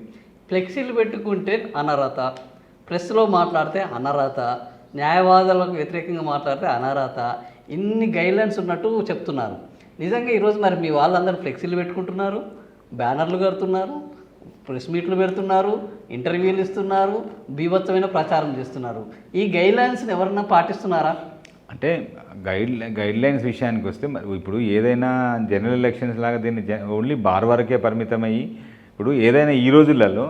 ఫ్లెక్సీలు పెట్టుకుంటే అనర్హత, ప్రెస్లో మాట్లాడితే అనర్హత, న్యాయవాదులకు వ్యతిరేకంగా మాట్లాడితే అనర్హత, ఇన్ని గైడ్లైన్స్ ఉన్నట్టు చెప్తున్నారు. నిజంగా ఈరోజు మరి మీ వాళ్ళందరూ ఫ్లెక్సీలు పెట్టుకుంటున్నారు, బ్యానర్లు కడుతున్నారు, ప్రెస్ మీట్లు పెడుతున్నారు, ఇంటర్వ్యూలు ఇస్తున్నారు, బీభత్సమైన ప్రచారం చేస్తున్నారు. ఈ గైడ్లైన్స్ని ఎవరన్నా పాటిస్తున్నారా? అంటే గైడ్లైన్స్ విషయానికి వస్తే ఇప్పుడు ఏదైనా జనరల్ ఎలక్షన్స్ లాగా దీన్ని ఓన్లీ బార్ వరకే పరిమితమయ్యి, ఇప్పుడు ఏదైనా ఈ రోజులలో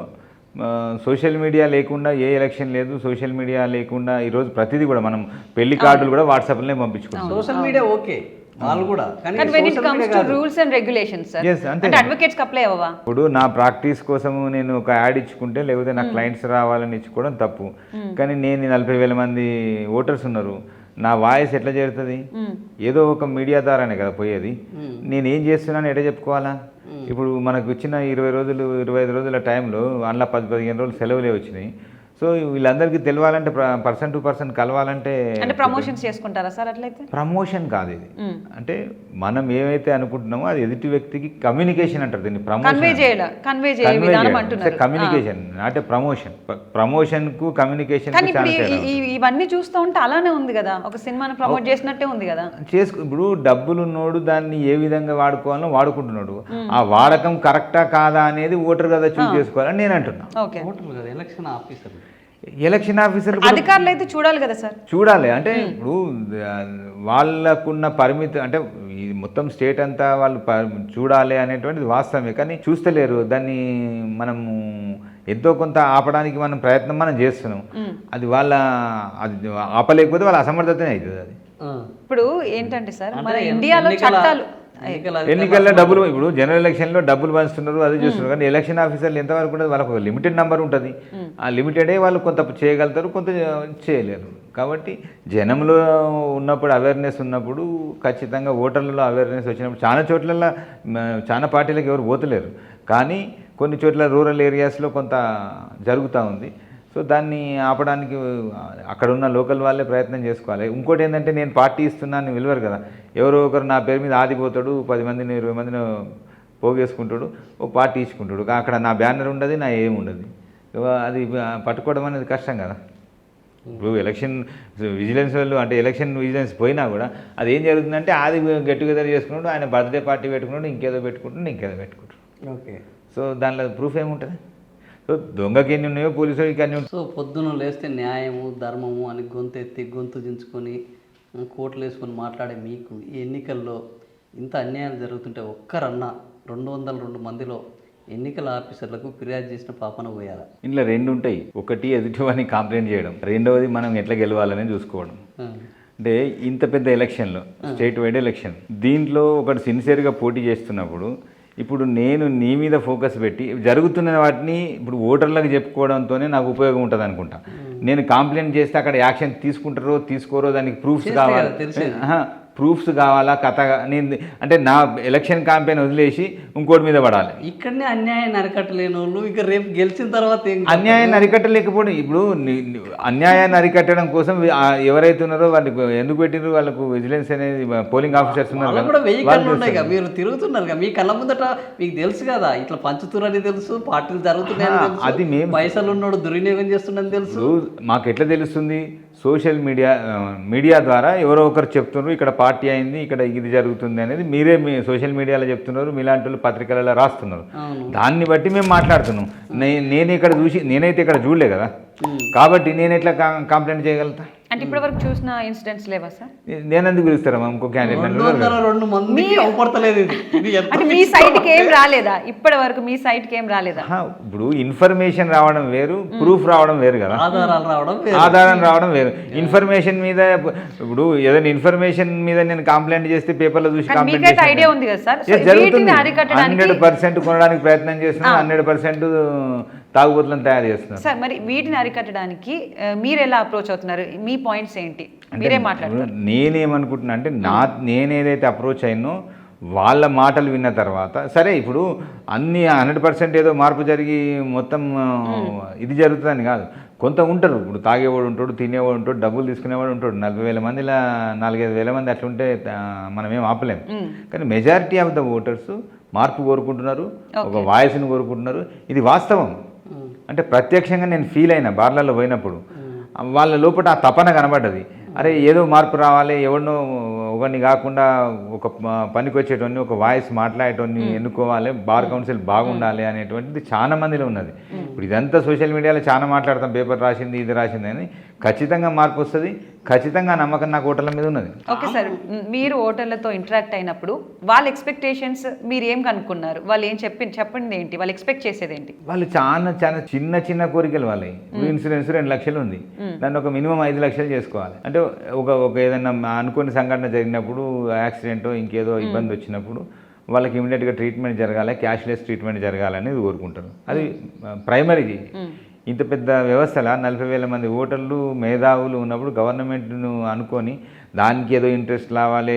సోషల్ మీడియా లేకుండా ఏ ఎలక్షన్ లేదు, సోషల్ మీడియా లేకుండా ఈరోజు ప్రతిదీ కూడా మనం పెళ్లి కార్డులు కూడా వాట్సాప్లోనే పంపించుకుంటాం. సోషల్ మీడియా ఓకే వాళ్ళు కూడా, కానీ when it comes to rules and regulations sir, అంటే అడ్వకేట్స్ కి అప్లై అవ్వవా? ఇప్పుడు నా ప్రాక్టీస్ కోసము నేను ఒక యాడ్ ఇచ్చుకుంటే లేకపోతే నా క్లయింట్స్ రావాలని ఇచ్చుకోవడం తప్పు. కానీ నేను 40,000 మంది ఓటర్స్ ఉన్నారు, నా వాయిస్ ఎట్లా చేరుతుంది? ఏదో ఒక మీడియా ద్వారానే కదా పోయేది. నేను ఏం చేస్తున్నాను ఎట్లా చెప్పుకోవాలా? ఇప్పుడు మనకు వచ్చిన 20 రోజులు 25 రోజుల టైంలో అందులో 10-15 రోజులు సెలవులే వచ్చినాయి. సో వీళ్ళందరికీ తెలియాలంటే పర్సన్ టు పర్సన్ కలవాలంటే ప్రమోషన్స్ చేసుకుంటారా సార్? అట్లయితే ప్రమోషన్ కాదు ఇది. అంటే మనం ఏమైతే అనుకుంటున్నామో అది ఎదుటి వ్యక్తికి కమ్యూనికేషన్ అంటారు దీన్ని. కమ్యూనికేషన్ అంటే ప్రమోషన్ కు కమ్యూనికేషన్. ఇవన్నీ చూస్తూ ఉంటే అలానే ఉంది కదా, ఒక సినిమాను ప్రమోట్ చేసినట్టే ఉంది కదా. ఇప్పుడు డబ్బులు ఉన్నోడు దాన్ని ఏ విధంగా వాడుకోవాలో వాడుకుంటున్నాడు. ఆ వాడకం కరెక్టా కాదా అనేది ఓటర్ కదా చూస్ చేసుకోవాలని నేను అంటున్నా. ఎలక్షన్ ఆఫీసర్ ఎలక్షన్ ఆఫీసర్ అధికారులు అయితే చూడాలి కదా సార్. చూడాలి అంటే ఇప్పుడు వాళ్ళకున్న పరిమితి అంటే మొత్తం స్టేట్ అంతా వాళ్ళు చూడాలి అనేటువంటిది వాస్తవమే. కానీ చూస్తలేరు దాన్ని. మనము ఎంతో కొంత ఆపడానికి మనం ప్రయత్నం మనం చేస్తున్నాం. అది అది ఆపలేకపోతే వాళ్ళ అసమర్థతనే అవుతుంది. అది ఇప్పుడు ఏంటంటే సార్ మన ఇండియాలో చట్టాలు ఎన్నికల్లో డబ్బులు, ఇప్పుడు జనరల్ ఎలక్షన్లో డబ్బులు పంచుతున్నారు, అది చేస్తున్నారు. కానీ ఎలక్షన్ ఆఫీసర్లు ఎంతవరకు ఉంటుంది? వాళ్ళకు ఒక లిమిటెడ్ నెంబర్ ఉంటుంది. ఆ లిమిటెడే వాళ్ళు కొంత చేయగలుగుతారు, కొంత చేయలేరు. కాబట్టి జనంలో ఉన్నప్పుడు అవేర్నెస్ ఉన్నప్పుడు ఖచ్చితంగా ఓటర్లలో అవేర్నెస్ వచ్చినప్పుడు చాలా చోట్లలో చాలా పార్టీలకు ఎవరు పోతలేరు. కానీ కొన్ని చోట్ల రూరల్ ఏరియాస్లో కొంత జరుగుతూ ఉంది. సో దాన్ని ఆపడానికి అక్కడ ఉన్న లోకల్ వాళ్ళే ప్రయత్నం చేసుకోవాలి. ఇంకోటి ఏంటంటే నేను పార్టీ ఇస్తున్నాను విలువరు కదా, ఎవరో ఒకరు నా పేరు మీద ఆదిపోతాడు, 10 మందిని 20 మందిని పోగేసుకుంటాడు, ఒక పార్టీ ఇచ్చుకుంటాడు. అక్కడ నా బ్యానర్ ఉండదు, నా ఏమి ఉండదు. అది పట్టుకోవడం అనేది కష్టం కదా. ఇప్పుడు ఎలక్షన్ విజిలెన్స్ వాళ్ళు అంటే ఎలక్షన్ విజిలెన్స్ పోయినా కూడా అది ఏం జరుగుతుందంటే అది గెట్ టుగెదర్ చేసుకున్నాడు, ఆయన బర్త్డే పార్టీ పెట్టుకున్నాడు, ఇంకేదో పెట్టుకుంటాడు. ఓకే, సో దానిలో ప్రూఫ్ ఏముంటుంది? సో దొంగకి ఎన్ని ఉన్నాయో పోలీసులకి అన్ని ఉంటాయి. సో పొద్దున లేస్తే న్యాయము ధర్మము అని గొంతెత్తి గొంతు దించుకొని కోట్లు వేసుకొని మాట్లాడే మీకు ఈ ఎన్నికల్లో ఇంత అన్యాయాలు జరుగుతుంటే ఒక్కరన్నా 202 మందిలో ఎన్నికల ఆఫీసర్లకు ఫిర్యాదు చేసిన పాపన పోయారా? ఇంట్లో 2 ఉంటాయి. ఒకటి ఎదుటివాడిని కంప్లైంట్ చేయడం, రెండవది మనం ఎట్లా గెలవాలని చూసుకోవడం. అంటే ఇంత పెద్ద ఎలక్షన్లో స్టేట్ వైడ్ ఎలక్షన్, దీంట్లో ఒకటి సిన్సియర్గా పోటీ చేస్తున్నప్పుడు ఇప్పుడు నేను నీ మీద ఫోకస్ పెట్టి జరుగుతున్న వాటిని ఇప్పుడు ఓటర్లకు చెప్పుకోవడంతోనే నాకు ఉపయోగం ఉంటుంది అనుకుంటా. నేను కంప్లైంట్ చేస్తే అక్కడ యాక్షన్ తీసుకుంటారో తీసుకోరో దానికి ప్రూఫ్స్ కావాలి. ప్రూఫ్స్ కావాలా కథ నేను అంటే నా ఎలక్షన్ క్యాంపెయిన్ వదిలేసి ఇంకోటి మీద పడాలి. ఇక్కడనే అన్యాయాన్ని అరికట్టలేని వాళ్ళు ఇక రేపు గెలిచిన తర్వాత ఏం అన్యాయాన్ని అరికట్టలేకపోవడం ఇప్పుడు అన్యాయాన్ని అరికట్టడం కోసం ఎవరైతే ఉన్నారో వాళ్ళకి ఎందుకు పెట్టినారు, వాళ్ళకు విజిలెన్స్ అనేది పోలింగ్ ఆఫీసర్స్ ఉన్నారు కూడా 1000 కళ్ళు ఉన్నాయి కదా, మీరు తిరుగుతున్నారు కదా, మీ కళ్ళ ముందట మీకు తెలుసు కదా ఇట్లా పంచుతురని తెలుసు, పార్టీలు జరుగుతున్నాయని తెలుసు, అది మేము పైసలు ఉన్నాడు దుర్వినియోగం చేస్తుండని తెలుసు. మాకు ఎట్లా తెలుస్తుంది? సోషల్ మీడియా ద్వారా ఎవరో ఒకరు చెప్తున్నారు ఇక్కడ పార్టీ అయింది, ఇక్కడ ఇది జరుగుతుంది అనేది మీరే మీ సోషల్ మీడియాలో చెప్తున్నారు, మీలాంటి వాళ్ళు పత్రికలలో రాస్తున్నారు. దాన్ని బట్టి మేము మాట్లాడుతున్నాం. నేనైతే ఇక్కడ చూడలే కదా, కాబట్టి నేను ఎట్లా కంప్లైంట్ చేయగలుగుతా? అంటే ఇప్పటి వరకు చూసిన ఇన్సిడెంట్స్ లేవా సార్? నేను ఎందుకు పిలుస్తారా ఇంకో అంటే మీ సైట్కి ఏం రాలేదా? ఇప్పటి వరకు మీ సైట్కి ఏం రాలేదా? ఇప్పుడు ఇన్ఫర్మేషన్ రావడం వేరు, ప్రూఫ్ రావడం వేరు కదా. ఆధారం రావడం వేరు. ఇన్ఫర్మేషన్ మీద ఇప్పుడు ఏదైనా ఇన్ఫర్మేషన్ మీద నేను కంప్లైంట్ చేస్తే పేపర్లో చూసి కంప్లైంట్ ఐడియా ఉంది కదా సార్, జరుగుతుంది. 100% కొనడానికి ప్రయత్నం చేస్తున్నాం, 100% తాగుబోతులను తయారు చేస్తున్నారు సార్. మరి వీటిని అరికట్టడానికి మీరు ఎలా అప్రోచ్ అవుతున్నారు? మీ పాయింట్స్ ఏంటి? మీరే మాట్లాడుతున్నారు. నేనేమనుకుంటున్నా అంటే నేనేదైతే అప్రోచ్ అయినో వాళ్ళ మాటలు విన్న తర్వాత సరే ఇప్పుడు అన్ని 100% ఏదో మార్పు జరిగి మొత్తం ఇది జరుగుతుందని కాదు. కొంత ఉంటారు, ఇప్పుడు తాగేవాడు ఉంటాడు, తినేవాడు ఉంటాడు, డబ్బులు తీసుకునేవాడు ఉంటాడు. 40,000 మందిలా 4-5,000 మంది అట్లుంటే మనం ఏం ఆపలేం. కానీ మెజారిటీ ఆఫ్ ద ఓటర్స్ మార్పు కోరుకుంటున్నారు, ఒక వాయిస్ని కోరుకుంటున్నారు. ఇది వాస్తవం. అంటే ప్రత్యక్షంగా నేను ఫీల్ అయినా బార్లలో పోయినప్పుడు వాళ్ళ లోపల ఆ తపన కనబడ్డది. అరే ఏదో మార్పు రావాలి, ఎవరినో ఒకరిని కాకుండా ఒక పనికి వచ్చేటోని, ఒక వాయిస్ మాట్లాడేటోని ఎన్నుకోవాలి, బార్ కౌన్సిల్ బాగుండాలి అనేటువంటిది చాలా మందిలో ఉన్నది. ఇప్పుడు ఇదంతా సోషల్ మీడియాలో చాలా మాట్లాడతాం, పేపర్ రాసింది ఇది రాసింది అని. ఖచ్చితంగా మార్పు వస్తుంది, ఖచ్చితంగా నమ్మకం నాకు ఓటర్ల మీద ఉన్నది. ఓకే సార్, మీరు ఓటర్లతో ఇంటరాక్ట్ అయినప్పుడు వాళ్ళ ఎక్స్పెక్టేషన్స్ మీరు ఏం కనుక్కున్నారు? వాళ్ళు ఏం చెప్పింది ఏంటి? వాళ్ళు ఎక్స్పెక్ట్ చేసేది ఏంటి? వాళ్ళు చాలా చాలా చిన్న కోరికలు వాళ్ళవి. ఇన్సూరెన్స్ 2 లక్షలు ఉంది, దాన్ని ఒక మినిమం 5 లక్షలు చేసుకోవాలి. అంటే ఒక ఏదైనా అనుకోని సంఘటన జరిగినప్పుడు, యాక్సిడెంటో ఇంకేదో ఇబ్బంది వచ్చినప్పుడు వాళ్ళకి ఇమీడియట్గా ట్రీట్మెంట్ జరగాలి, క్యాష్లెస్ ట్రీట్మెంట్ జరగాలనేది కోరుకుంటారు. అది ప్రైమరీ. ఇంత పెద్ద వ్యవస్థల 40,000 మంది ఓటర్లు మేధావులు ఉన్నప్పుడు గవర్నమెంట్ను అనుకొని దానికి ఏదో ఇంట్రెస్ట్ రావాలి,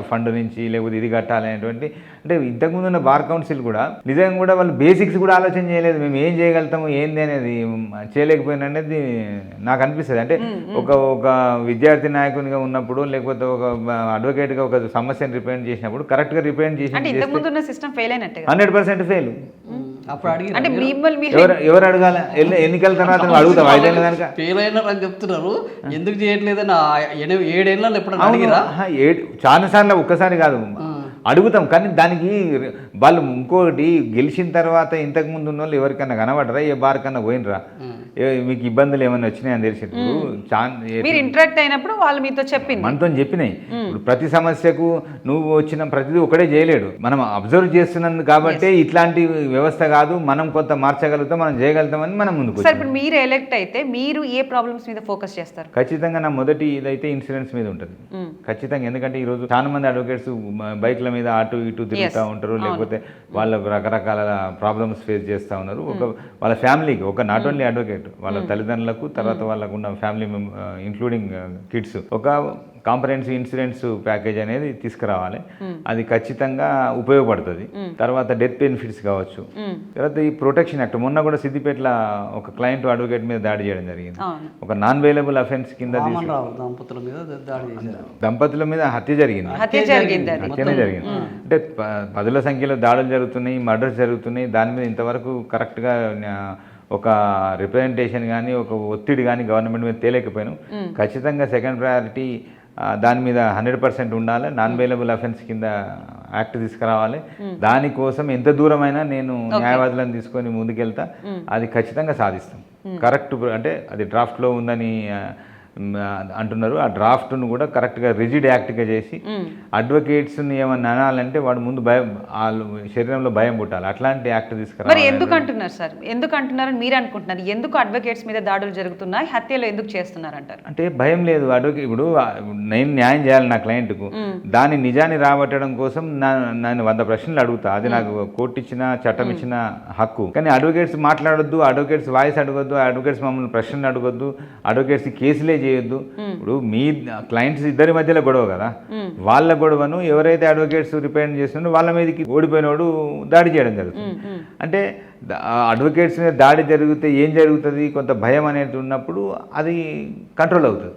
ఫండ్ నుంచి లేకపోతే ఇది కట్టాలి అనేటువంటి, అంటే ఇంతకుముందు ఉన్న బార్ కౌన్సిల్ కూడా నిజంగా కూడా వాళ్ళు బేసిక్స్ కూడా ఆలోచన చేయలేదు. మేము ఏం చేయగలుగుతాము ఏంది అనేది చేయలేకపోయినా అనేది నాకు అనిపిస్తుంది. అంటే ఒక విద్యార్థి నాయకునిగా ఉన్నప్పుడు లేకపోతే ఒక అడ్వకేట్గా ఒక సమస్యను రిప్రజెంట్ చేసినప్పుడు కరెక్ట్గా రిప్రజెంట్ చేసి 100% ఫెయిల్. అంటే ఎవరు అడగాలి? ఎన్నికల తర్వాత అడుగుతాం 5 ఏళ్ళ దానిక ఫెయిల్ అయినారని చెప్తున్నారు, ఎందుకు చేయట్లేదని 7 ఏళ్ళలో ఎప్పుడైనా అడిగిరా? చాలా సార్లు, ఒక్కసారి కాదు అడుగుతాం. కానీ దానికి వాళ్ళు ఇంకొకటి గెలిచిన తర్వాత ఇంతకుముందు ఉన్న వాళ్ళు ఎవరికన్నా కనబడరా, ఏ బార్ కన్నా పోయినరా, మీకు ఇబ్బందులు ఏమైనా వచ్చినాయని తెలిసినప్పుడు ఇంటరాక్ట్ అయినప్పుడు వాళ్ళు మీతో మనతో చెప్పినాయి. ఇప్పుడు ప్రతి సమస్యకు నువ్వు వచ్చిన ప్రతిదీ ఒకటే చేయలేడు, మనం అబ్జర్వ్ చేస్తున్నది కాబట్టి ఇట్లాంటి వ్యవస్థ కాదు, మనం కొంత మార్చగలుగుతాం, మనం చేయగలుగుతామని మనం ముందుకు. ఇప్పుడు మీరు ఎలక్ట్ అయితే మీరు ఏ ప్రాబ్లమ్స్ మీద ఫోకస్ చేస్తారు? ఖచ్చితంగా నా మొదటి ఇదైతే ఇన్సూరెన్స్ మీద ఉంటుంది ఖచ్చితంగా. ఎందుకంటే ఈరోజు చాలా మంది అడ్వకేట్స్ బైక్ల మీద అటు ఇటు తిరుగుతూ ఉంటారు, లేకపోతే వాళ్ళకు రకరకాల ప్రాబ్లమ్స్ ఫేస్ చేస్తూ ఉన్నారు. వాళ్ళ ఫ్యామిలీకి, ఒక నాట్ ఓన్లీ అడ్వకేట్, వాళ్ళ తల్లిదండ్రులకు, తర్వాత వాళ్ళకు ఉన్న ఫ్యామిలీ ఇంక్లూడింగ్ కిడ్స్, ఒక కాంప్రహెన్సివ్ ఇన్సూరెన్స్ ప్యాకేజ్ అనేది తీసుకురావాలి. అది ఖచ్చితంగా ఉపయోగపడుతుంది. తర్వాత డెత్ బెనిఫిట్స్ కావచ్చు, తర్వాత ఈ ప్రొటెక్షన్ యాక్ట్. మొన్న కూడా సిద్దిపేటలో ఒక క్లయింట్ అడ్వకేట్ మీద దాడి చేయడం జరిగింది. ఒక నాన్ వేలబుల్ అఫెన్స్ కింద దంపతుల మీద హత్య జరిగింది. హత్యనే జరిగింది. అంటే 10ల సంఖ్యలో దాడులు జరుగుతున్నాయి, మర్డర్స్ జరుగుతున్నాయి. దాని మీద ఇంతవరకు కరెక్ట్గా ఒక రిప్రజెంటేషన్ కానీ ఒక ఒత్తిడి కానీ గవర్నమెంట్ మీద తేలేకపోయాను. ఖచ్చితంగా సెకండ్ ప్రయారిటీ దాని మీద 100% ఉండాలి. నాన్ బెయిలబుల్ అఫెన్స్ కింద యాక్ట్ తీసుకురావాలి. దానికోసం ఎంత దూరమైనా నేను న్యాయవాదులను తీసుకొని ముందుకెళ్తా. అది ఖచ్చితంగా సాధిస్తాం. కరెక్ట్, అంటే అది డ్రాఫ్ట్లో ఉందని అంటున్నారు. ఆ డ్రాఫ్ట్ను కూడా కరెక్ట్గా రిజిడ్ యాక్ట్గా చేసి అడ్వకేట్స్ని ఏమన్నా అనాలంటే వాడు ముందు భయం, శరీరంలో భయం పుట్టాలి. అట్లాంటి యాక్ట్ తీసుకురా. మరి ఎందుకు అంటున్నారు సార్? ఎందుకు అంటున్నారని మీరు అనుకుంటున్నారు? ఎందుకు అడ్వకేట్స్ మీద దాడులు జరుగుతున్నాయి, హత్యలు ఎందుకు చేస్తున్నారు అంటారు? అంటే భయం లేదు అడ్వకేట్. ఇప్పుడు నేను న్యాయం చేయాలి నా క్లయింట్కు, దాని నిజాన్ని రాబట్టడం కోసం నేను 100 ప్రశ్నలు అడుగుతా. అది నాకు కోర్టు ఇచ్చిన, చట్టం ఇచ్చిన హక్కు. కానీ అడ్వకేట్స్ మాట్లాడొద్దు, అడ్వకేట్స్ వాయిస్ అడగొద్దు, అడ్వకేట్స్ మమ్మల్ని ప్రశ్నలు అడగొద్దు, అడ్వకేట్స్ కేసులే చేయొద్దు. ఇప్పుడు మీ క్లయింట్స్ ఇద్దరి మధ్యలో గొడవ కదా, వాళ్ళ గొడవను ఎవరైతే అడ్వకేట్స్ రిప్రజెంట్ చేస్తున్నారో వాళ్ళ మీదకి ఓడిపోయినోడు దాడి చేయడం జరుగుతుంది. అంటే అడ్వకేట్స్ మీద దాడి జరిగితే ఏం జరుగుతుంది, కొంత భయం అనేది ఉన్నప్పుడు అది కంట్రోల్ అవుతుంది.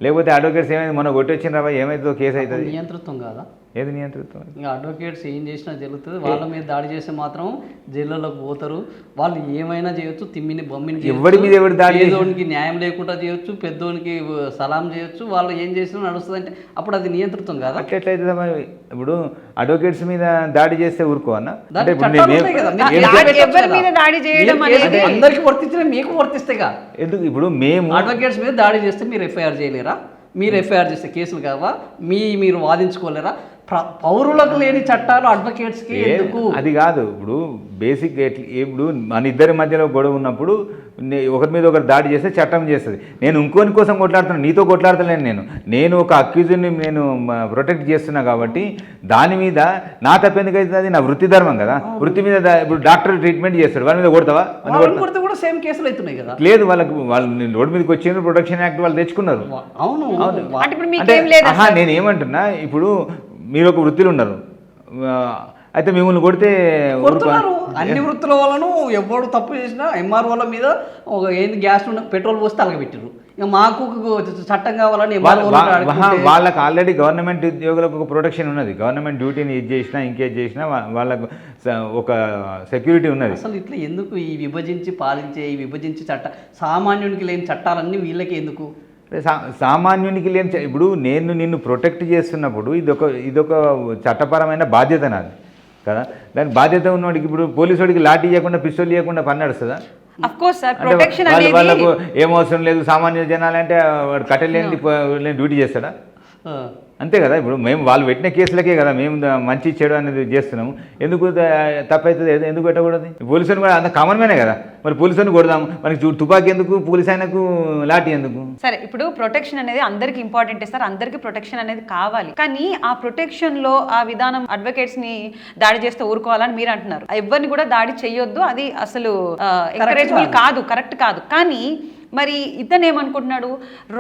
లేకపోతే అడ్వకేట్స్ ఏమైంది మొన్న కొట్టొచ్చినారా ఏమైతుందో కేసు అవుతుంది. నియంతృత్వం కాదా? ఏది నియంత్రితం? ఇంకా అడ్వకేట్స్ ఏం చేసినా జరుగుతుంది, వాళ్ళ మీద దాడి చేస్తే మాత్రం జైల్లోకి పోతారు. వాళ్ళు ఏమైనా చేయొచ్చు, తిమ్మిని బొమ్మిని ఎవరి మీద ఎవరు దాడి పేదోనికి న్యాయం లేకుండా చేయొచ్చు, పెద్దోనికి సలాం చేయొచ్చు, వాళ్ళు ఏం చేసినా నడుస్తుంది అంటే అప్పుడు అది నియంతృత్వం కాదా? అట్లయితే మరి ఇప్పుడు అడ్వకేట్స్ మీద దాడి చేస్తే ఊరుకోవన్నా? అంటే ఎవరి మీద దాడి చేయడం అనేది అందరికి వర్తించిన మీకు వర్తిస్తేగా. ఎందుకు ఇప్పుడు మేము అడ్వకేట్స్ మీద దాడి చేస్తే మీరు ఎఫ్ఐఆర్ చేయలేరా? మీరు ఎఫ్ఐఆర్ చేస్తే కేసులు కావా? మీరు వాదించుకోలేరా? పౌరులకు లేని చట్టాలు అడ్వకేట్స్కి ఎందుకు? అది కాదు. ఇప్పుడు బేసిక్ ఇప్పుడు మన ఇద్దరి మధ్యలో గొడవ ఉన్నప్పుడు ఒకరి మీద ఒకరు దాడి చేస్తే చట్టం చేస్తుంది. నేను ఇంకోని కోసం కొట్లాడుతున్నాను, నీతో కొట్లాడతలేను. నేను ఒక అక్యూజ్ని నేను ప్రొటెక్ట్ చేస్తున్నా కాబట్టి దాని మీద నా తప్పెందుకు అవుతుంది? అది నా వృత్తి ధర్మం కదా. వృత్తి మీద ఇప్పుడు డాక్టర్ ట్రీట్మెంట్ చేస్తాడు, వాళ్ళ మీద కొడతావా? కూడా సేమ్ కేసులు అవుతున్నాయి కదా. లేదు, వాళ్ళకి వాళ్ళు రోడ్డు మీదకి వచ్చిన ప్రొటెక్షన్ యాక్ట్ వాళ్ళు తెచ్చుకున్నారు. అవును. నేను ఏమంటున్నా, ఇప్పుడు మీరు ఒక వృత్తిలో ఉన్నారు, అయితే మిమ్మల్ని కొడితే అన్ని వృత్తుల వాళ్ళను ఎవరు తప్పు చేసినా ఎంఆర్ఓల మీద ఒక ఏంది గ్యాస్ పెట్రోల్ పోస్తే అలగబెట్టారు. ఇక మాకు చట్టం కావాలని వాళ్ళకి ఆల్రెడీ గవర్నమెంట్ ఉద్యోగులకు ఒక ప్రొటెక్షన్ ఉన్నది. గవర్నమెంట్ డ్యూటీని ఇది చేసినా ఇంకేది చేసినా వాళ్ళకు ఒక సెక్యూరిటీ ఉన్నది. అసలు ఇట్లా ఎందుకు ఈ విభజించి పాలించే, ఈ విభజించి సామాన్యునికి లేని చట్టాలన్నీ వీళ్ళకి ఎందుకు? సామాన్యునికి లేని ఇప్పుడు నేను నిన్ను ప్రొటెక్ట్ చేస్తున్నప్పుడు ఇదొక చట్టపరమైన బాధ్యత నాది కదా. దాని బాధ్యత ఉన్నవాడికి ఇప్పుడు పోలీసు వాడికి లాఠీ ఇవ్వకుండా పిస్టల్ ఇవ్వకుండా పని నడుస్తుందా? వాళ్ళకు ఏం అవసరం లేదు. సామాన్య జనాలంటే వాడు కట్టెలేని డ్యూటీ చేస్తాడా? అంతే కదా. ఇప్పుడు మేము వాళ్ళు పెట్టిన కేసులకే కదా మేము మంచి చెడు అనేది చేస్తున్నాము. ఎందుకు తప్పైతుంది? ఎందుకు పెట్టకూడదు? పోలీసుని కూడా అంత కామన్ మేనే కదా. మరి పోలీసుని కొడదాము, మనకి తుపాకీ ఎందుకు, పోలీసు ఆయనకు లాఠీ ఎందుకు? సరే, ఇప్పుడు ప్రొటెక్షన్ అనేది అందరికి ఇంపార్టెంట్ ఇస్తారు, అందరికి ప్రొటెక్షన్ అనేది కావాలి. కానీ ఆ ప్రొటెక్షన్ లో ఆ విధానం అడ్వకేట్స్ ని దాడి చేస్తే ఊరుకోవాలని మీరు అంటున్నారు. ఎవరిని కూడా దాడి చేయొద్దు, అది అసలు ఎంకరేజబుల్ కాదు, కరెక్ట్ కాదు. కానీ మరి ఇతను ఏమనుకుంటున్నాడు,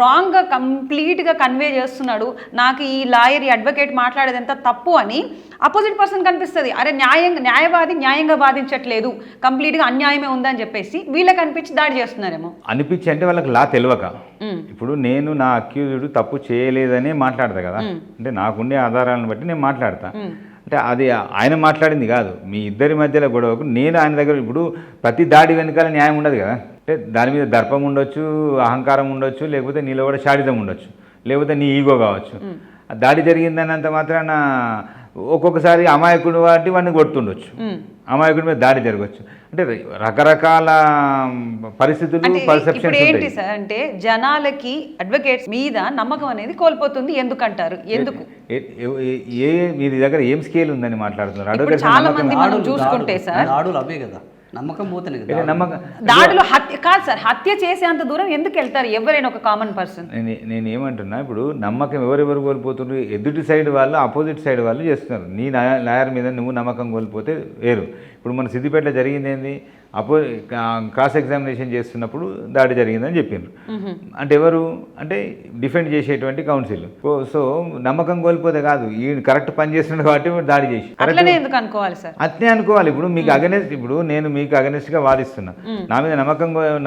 రాంగ్గా కంప్లీట్గా కన్వే చేస్తున్నాడు. నాకు ఈ లాయర్, ఈ అడ్వకేట్ మాట్లాడేది ఎంత తప్పు అని అపోజిట్ పర్సన్ కనిపిస్తుంది. అరే న్యాయవాది న్యాయంగా వాదించట్లేదు, కంప్లీట్గా అన్యాయమే ఉందని చెప్పేసి వీళ్ళకి అనిపించి దాడి చేస్తున్నారేమో. అనిపించి అంటే వాళ్ళకి లా తెలియక. ఇప్పుడు నేను నా అక్యూజ్డ్ తప్పు చేయలేదని మాట్లాడతా కదా. అంటే నాకుండే ఆధారాలను బట్టి నేను మాట్లాడతా. అంటే అది ఆయన మాట్లాడింది కాదు, మీ ఇద్దరి మధ్యలో గొడవకు నేను ఆయన దగ్గర. ఇప్పుడు ప్రతి దాడి వెనకాల న్యాయం ఉండదు కదా. అంటే దాని మీద దర్పం ఉండొచ్చు, అహంకారం ఉండొచ్చు, లేకపోతే నీలో కూడా శాడిజం ఉండొచ్చు, లేకపోతే నీ ఈగో కావచ్చు. దాడి జరిగిందన్నంత మాత్రాన ఒక్కొక్కసారి అమాయకుడు వాడిని కొడుతుండొచ్చు, అమాయకుడి మీద దాడి జరగవచ్చు. అంటే రకరకాల పరిస్థితులు, పర్సెప్షన్స్ ఏంటి సార్ అంటే జనాలకి అడ్వకేట్స్ మీద నమ్మకం అనేది కోల్పోతుంది. ఎందుకంటారు? ఎందుకు? మీ దగ్గర ఏం స్కేల్ ఉందని మాట్లాడుతున్నారు? చాలా మంది మనం చూసుకుంటే సార్ అవే కదా నమ్మకం పోతేనే కదా. నమ్మకం దాడిలో హత్య కాదు సార్, హత్య చేసేంత దూరం ఎందుకు వెళ్తారు ఎవరైనా ఒక కామన్ పర్సన్? నేను ఏమంటున్నా, ఇప్పుడు నమ్మకం ఎవరెవరు కోల్పోతున్నారు? ఎదుటి సైడ్ వాళ్ళు, అపోజిట్ సైడ్ వాళ్ళు చేస్తున్నారు. నీ లాయర్ మీద నువ్వు నమ్మకం కోల్పోతే వేరు. ఇప్పుడు మన సిద్దిపేటలో జరిగింది ఏంది, క్రాస్ ఎగ్జామినేషన్ చేస్తున్నప్పుడు దాడి జరిగిందని చెప్పిండ్రు. అంటే ఎవరు అంటే డిఫెండ్ చేసేటువంటి కౌన్సిల్. సో నమ్మకం కోల్పోతే కాదు, ఈ కరెక్ట్ పని చేస్తున్నాడు కాబట్టి దాడి చేసి ఎందుకు అనుకోవాలి సార్? అట్నే అనుకోవాలి. ఇప్పుడు మీకు అగెనెస్ట్, ఇప్పుడు నేను మీకు అగెనెస్ట్గా వాదిస్తున్నా, నా మీద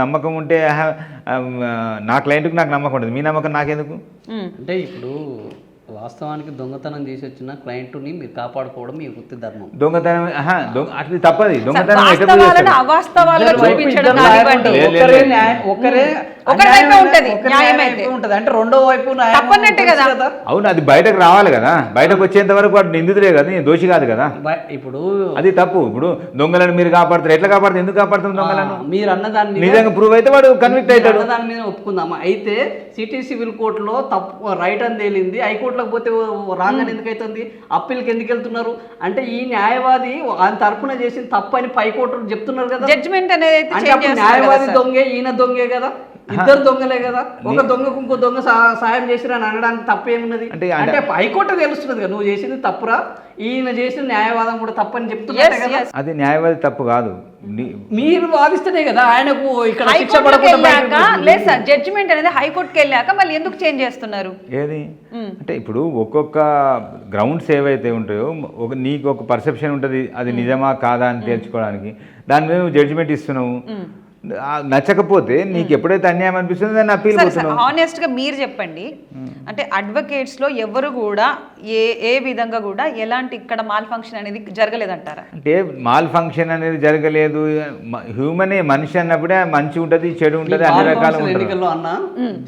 నమ్మకం ఉంటే నా క్లయింట్కి నాకు నమ్మకం ఉంటుంది, మీ నమ్మకం నాకెందుకు? అంటే ఇప్పుడు వాస్తవానికి దొంగతనం చేసి వచ్చిన క్లయింట్ని మీరు కాపాడుకోవడం మీ వృత్తి ధర్మం. దొంగతనం అట్లా తప్పది. దొంగతనం అంటే రెండో వైపు అవును, అది బయటకు రావాలి కదా. బయటకు వచ్చేంత వరకు వాడు నిందితులే కదా, దోషి కాదు కదా. ఇప్పుడు అది తప్పు. ఇప్పుడు దొంగలను మీరు కాపాడతారు, ఎట్లా కాపాడతారు? ఎందుకు కాపాడుతాం దొంగలను? మీరు అన్నదాన్ని నిజంగా ప్రూవ్ అయితే వాడు కన్విక్ట్ అవుతాడు. దాని మీద ఒప్పుకుందామా? అయితే సిటీ సివిల్ కోర్టులో తప్పు రైట్ అని తేలింది, హైకోర్టులోకి పోతే రాంగ్ అని ఎందుకు అవుతుంది? అప్పీల్కి ఎందుకు వెళ్తున్నారు? అంటే ఈ న్యాయవాది ఆయన తరపున చేసిన తప్పు అని పై కోర్టు చెప్తున్నారు కదా. జడ్జిమెంట్ అనేది న్యాయవాది దొంగే, ఈయన దొంగే కదా. ఇద్దరు దొంగలే కదా, ఒక దొంగకు ఇంకో దొంగ సాయం చేసిరా అని అనడానికి తప్పేమున్నది? అంటే హైకోర్టు తెలుస్తుంది కదా నువ్వు చేసింది తప్పురా, ఈయన చేసిన న్యాయవాదం కూడా తప్పని చెప్తున్నారు కదా. అది న్యాయవాది తప్పు కాదు, మీరు వాదిస్తేనే కదా ఆయనకు ఇక్కడ శిక్ష హైకోర్టుకి పడకుండా వెళ్ళాక లేదు సార్, జడ్జిమెంట్ అనేది హైకోర్టుకి వెళ్ళాక మళ్ళీ ఎందుకు చేంజ్ చేస్తున్నారు? ఏది అంటే ఇప్పుడు ఒక్కొక్క గ్రౌండ్స్ ఏవైతే ఉంటాయో నీకు ఒక పర్సెప్షన్ ఉంటుంది, అది నిజమా కాదా అని తేల్చుకోవడానికి. దాని మీద నువ్వు జడ్జిమెంట్ ఇస్తున్నావు, నచ్చకపోతే నీకు ఎప్పుడైతే అన్యాయం అనిపిస్తుందో దాన్ని అప్పీల్ పోతున్నావు. హానెస్ట్ గా మీరు చెప్పండి, అంటే అడ్వకేట్స్ లో ఎవరు కూడా ఏ విధంగా కూడా ఎలాంటి ఇక్కడ మాల్ ఫంక్షన్ అనేది జరగలేదంటారా? అంటే మాల్ ఫంక్షన్ అనేది జరగలేదు, హ్యూమనే మనిషి అన్నప్పుడే మంచి ఉంటది చెడు ఉంటది అన్ని రకాల ఎన్నికల్లో అన్న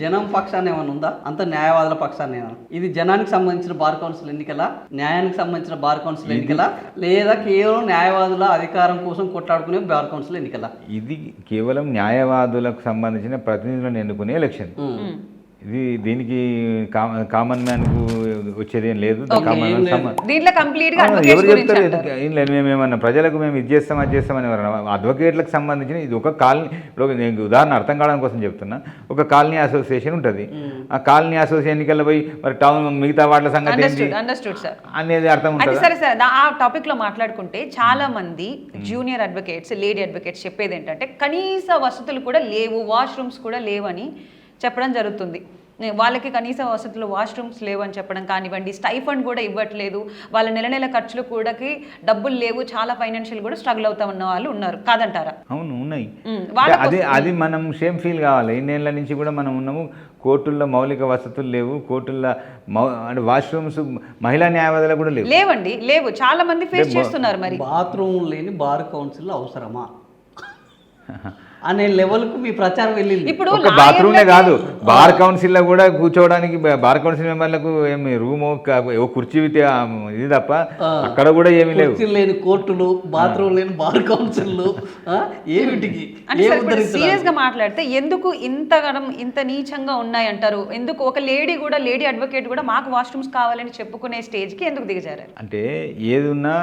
జనం పక్షాన్ని ఏమైనా ఉందా? అంత న్యాయవాదుల పక్షాన్ని. ఇది జనానికి సంబంధించిన బార్ కౌన్సిల్ ఎన్నికల, న్యాయానికి సంబంధించిన బార్ కౌన్సిల్ ఎన్నికల, లేదా కేవలం న్యాయవాదుల అధికారం కోసం కొట్లాడుకునే బార్ కౌన్సిల్ ఎన్నికల? ఇది కేవలం న్యాయవాదులకు సంబంధించిన ప్రతినిధులను ఎన్నుకునే ఎలక్షన్. ఇది దీనికి కామన్ మ్యాన్ కు వచ్చేది ఏం లేదు. ఎవరు చెప్తారు మేమేమన్నా ప్రజలకు మేము ఇది చేస్తాం అది చేస్తామని అడ్వకేట్లకు సంబంధించిన ఇది ఒక కాలనీ. ఇప్పుడు నేను ఉదాహరణ అర్థం కావడం కోసం చెప్తున్నా, ఒక కాలనీ అసోసియేషన్ ఉంటుంది, ఆ కాలనీ అసోసియేషన్ ఎన్నికల్లో పోయి మరి టౌన్ మిగతా వాటి సంగతి ఏంటి అనేది అర్థం ఉంటుంది. సరే సరే, ఆ టాపిక్ లో మాట్లాడుకుంటే చాలా మంది జూనియర్ అడ్వకేట్స్, లేడీ అడ్వకేట్స్ చెప్పేది ఏంటంటే కనీస వసతులు కూడా లేవు, వాష్రూమ్స్ కూడా లేవని చెప్పడం జరుగుతుంది. వాళ్ళకి కనీస వసతులు వాష్రూమ్స్ లేవు అని చెప్పడం కానివ్వండి, స్టైఫండ్ కూడా ఇవ్వట్లేదు, వాళ్ళ నెల ఖర్చులు కూడా డబ్బులు లేవు, చాలా ఫైనాన్షియల్ కూడా స్ట్రగుల్ అవుతా ఉన్న వాళ్ళు ఉన్నారు, కాదంటారా? అవును ఉన్నాయి. అది మనం సేమ్ ఫీల్ కావాలి. ఇన్నేళ్ల నుంచి కూడా మనం ఉన్నాము, కోర్టుల్లో మౌలిక వసతులు లేవు, కోర్టుల్లో అంటే వాష్రూమ్స్ మహిళా న్యాయవాదులు కూడా లేవండి, లేవు, చాలా మంది ఫేస్ చేస్తున్నారు. మరి బాత్రూమ్ లేని బార్ కౌన్సిల్ అవసరమా అనే లెవెల్కు మీ ప్రచారం వెళ్ళింది. ఇప్పుడు ఒక బాత్రూమ్నే కాదు, బార్ కౌన్సిల్లో కూడా కూర్చోవడానికి బార్ కౌన్సిల్ మెంబర్లకు ఏమి రూమ్ కుర్చీ ఇది తప్ప అక్కడ కూడా ఏమీ లేవు. లేని కోర్టులు, బాత్రూమ్ లేని బార్ కౌన్సిల్ ఏమిటికి? సీరియస్ గా మాట్లాడితే ఎందుకు ఇంత నీచంగా ఉన్నాయి అంటారు? ఎందుకు ఒక లేడీ అడ్వకేట్ కూడా మాకు వాష్రూమ్స్ కావాలని చెప్పుకునే స్టేజ్ కి ఎందుకు దిగజారు? అంటే ఏదున్నా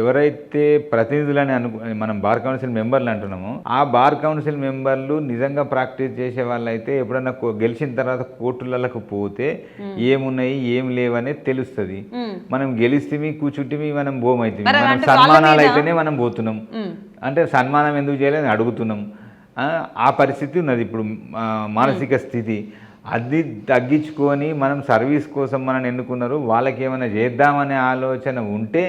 ఎవరైతే ప్రతినిధులని మనం బార్ కౌన్సిల్ మెంబర్లు అంటున్నామో, ఆ బార్ కౌన్సిల్ మెంబర్లు నిజంగా ప్రాక్టీస్ చేసే వాళ్ళైతే ఎప్పుడన్నా గెలిచిన తర్వాత కోర్టులకు పోతే ఏమున్నాయి ఏం లేవనేది తెలుస్తుంది. మనం గెలిస్తే కూర్చుంటే మనం బోమైతే మనం సన్మానాలు అయితేనే మనం పోతున్నాం, అంటే సన్మానం ఎందుకు చేయలేదని అడుగుతున్నాం. ఆ పరిస్థితి ఉన్నది ఇప్పుడు మానసిక స్థితి. అది తగ్గించుకొని మనం సర్వీస్ కోసం మనం ఎన్నుకున్నారు, వాళ్ళకి ఏమైనా చేద్దామనే ఆలోచన ఉంటే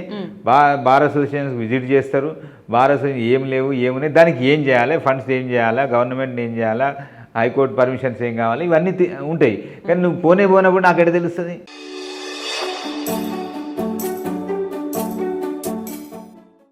బార్ అసోసియేషన్స్ విజిట్ చేస్తారు. బార్ అసోసియేషన్ ఏం లేవు ఏమున్నాయి, దానికి ఏం చేయాలి, ఫండ్స్ ఏం చేయాలా, గవర్నమెంట్ ఏం చేయాలా, హైకోర్టు పర్మిషన్స్ ఏం కావాలి, ఇవన్నీ ఉంటాయి. కానీ నువ్వు పోనప్పుడు నాకెక్కడ తెలుస్తుంది?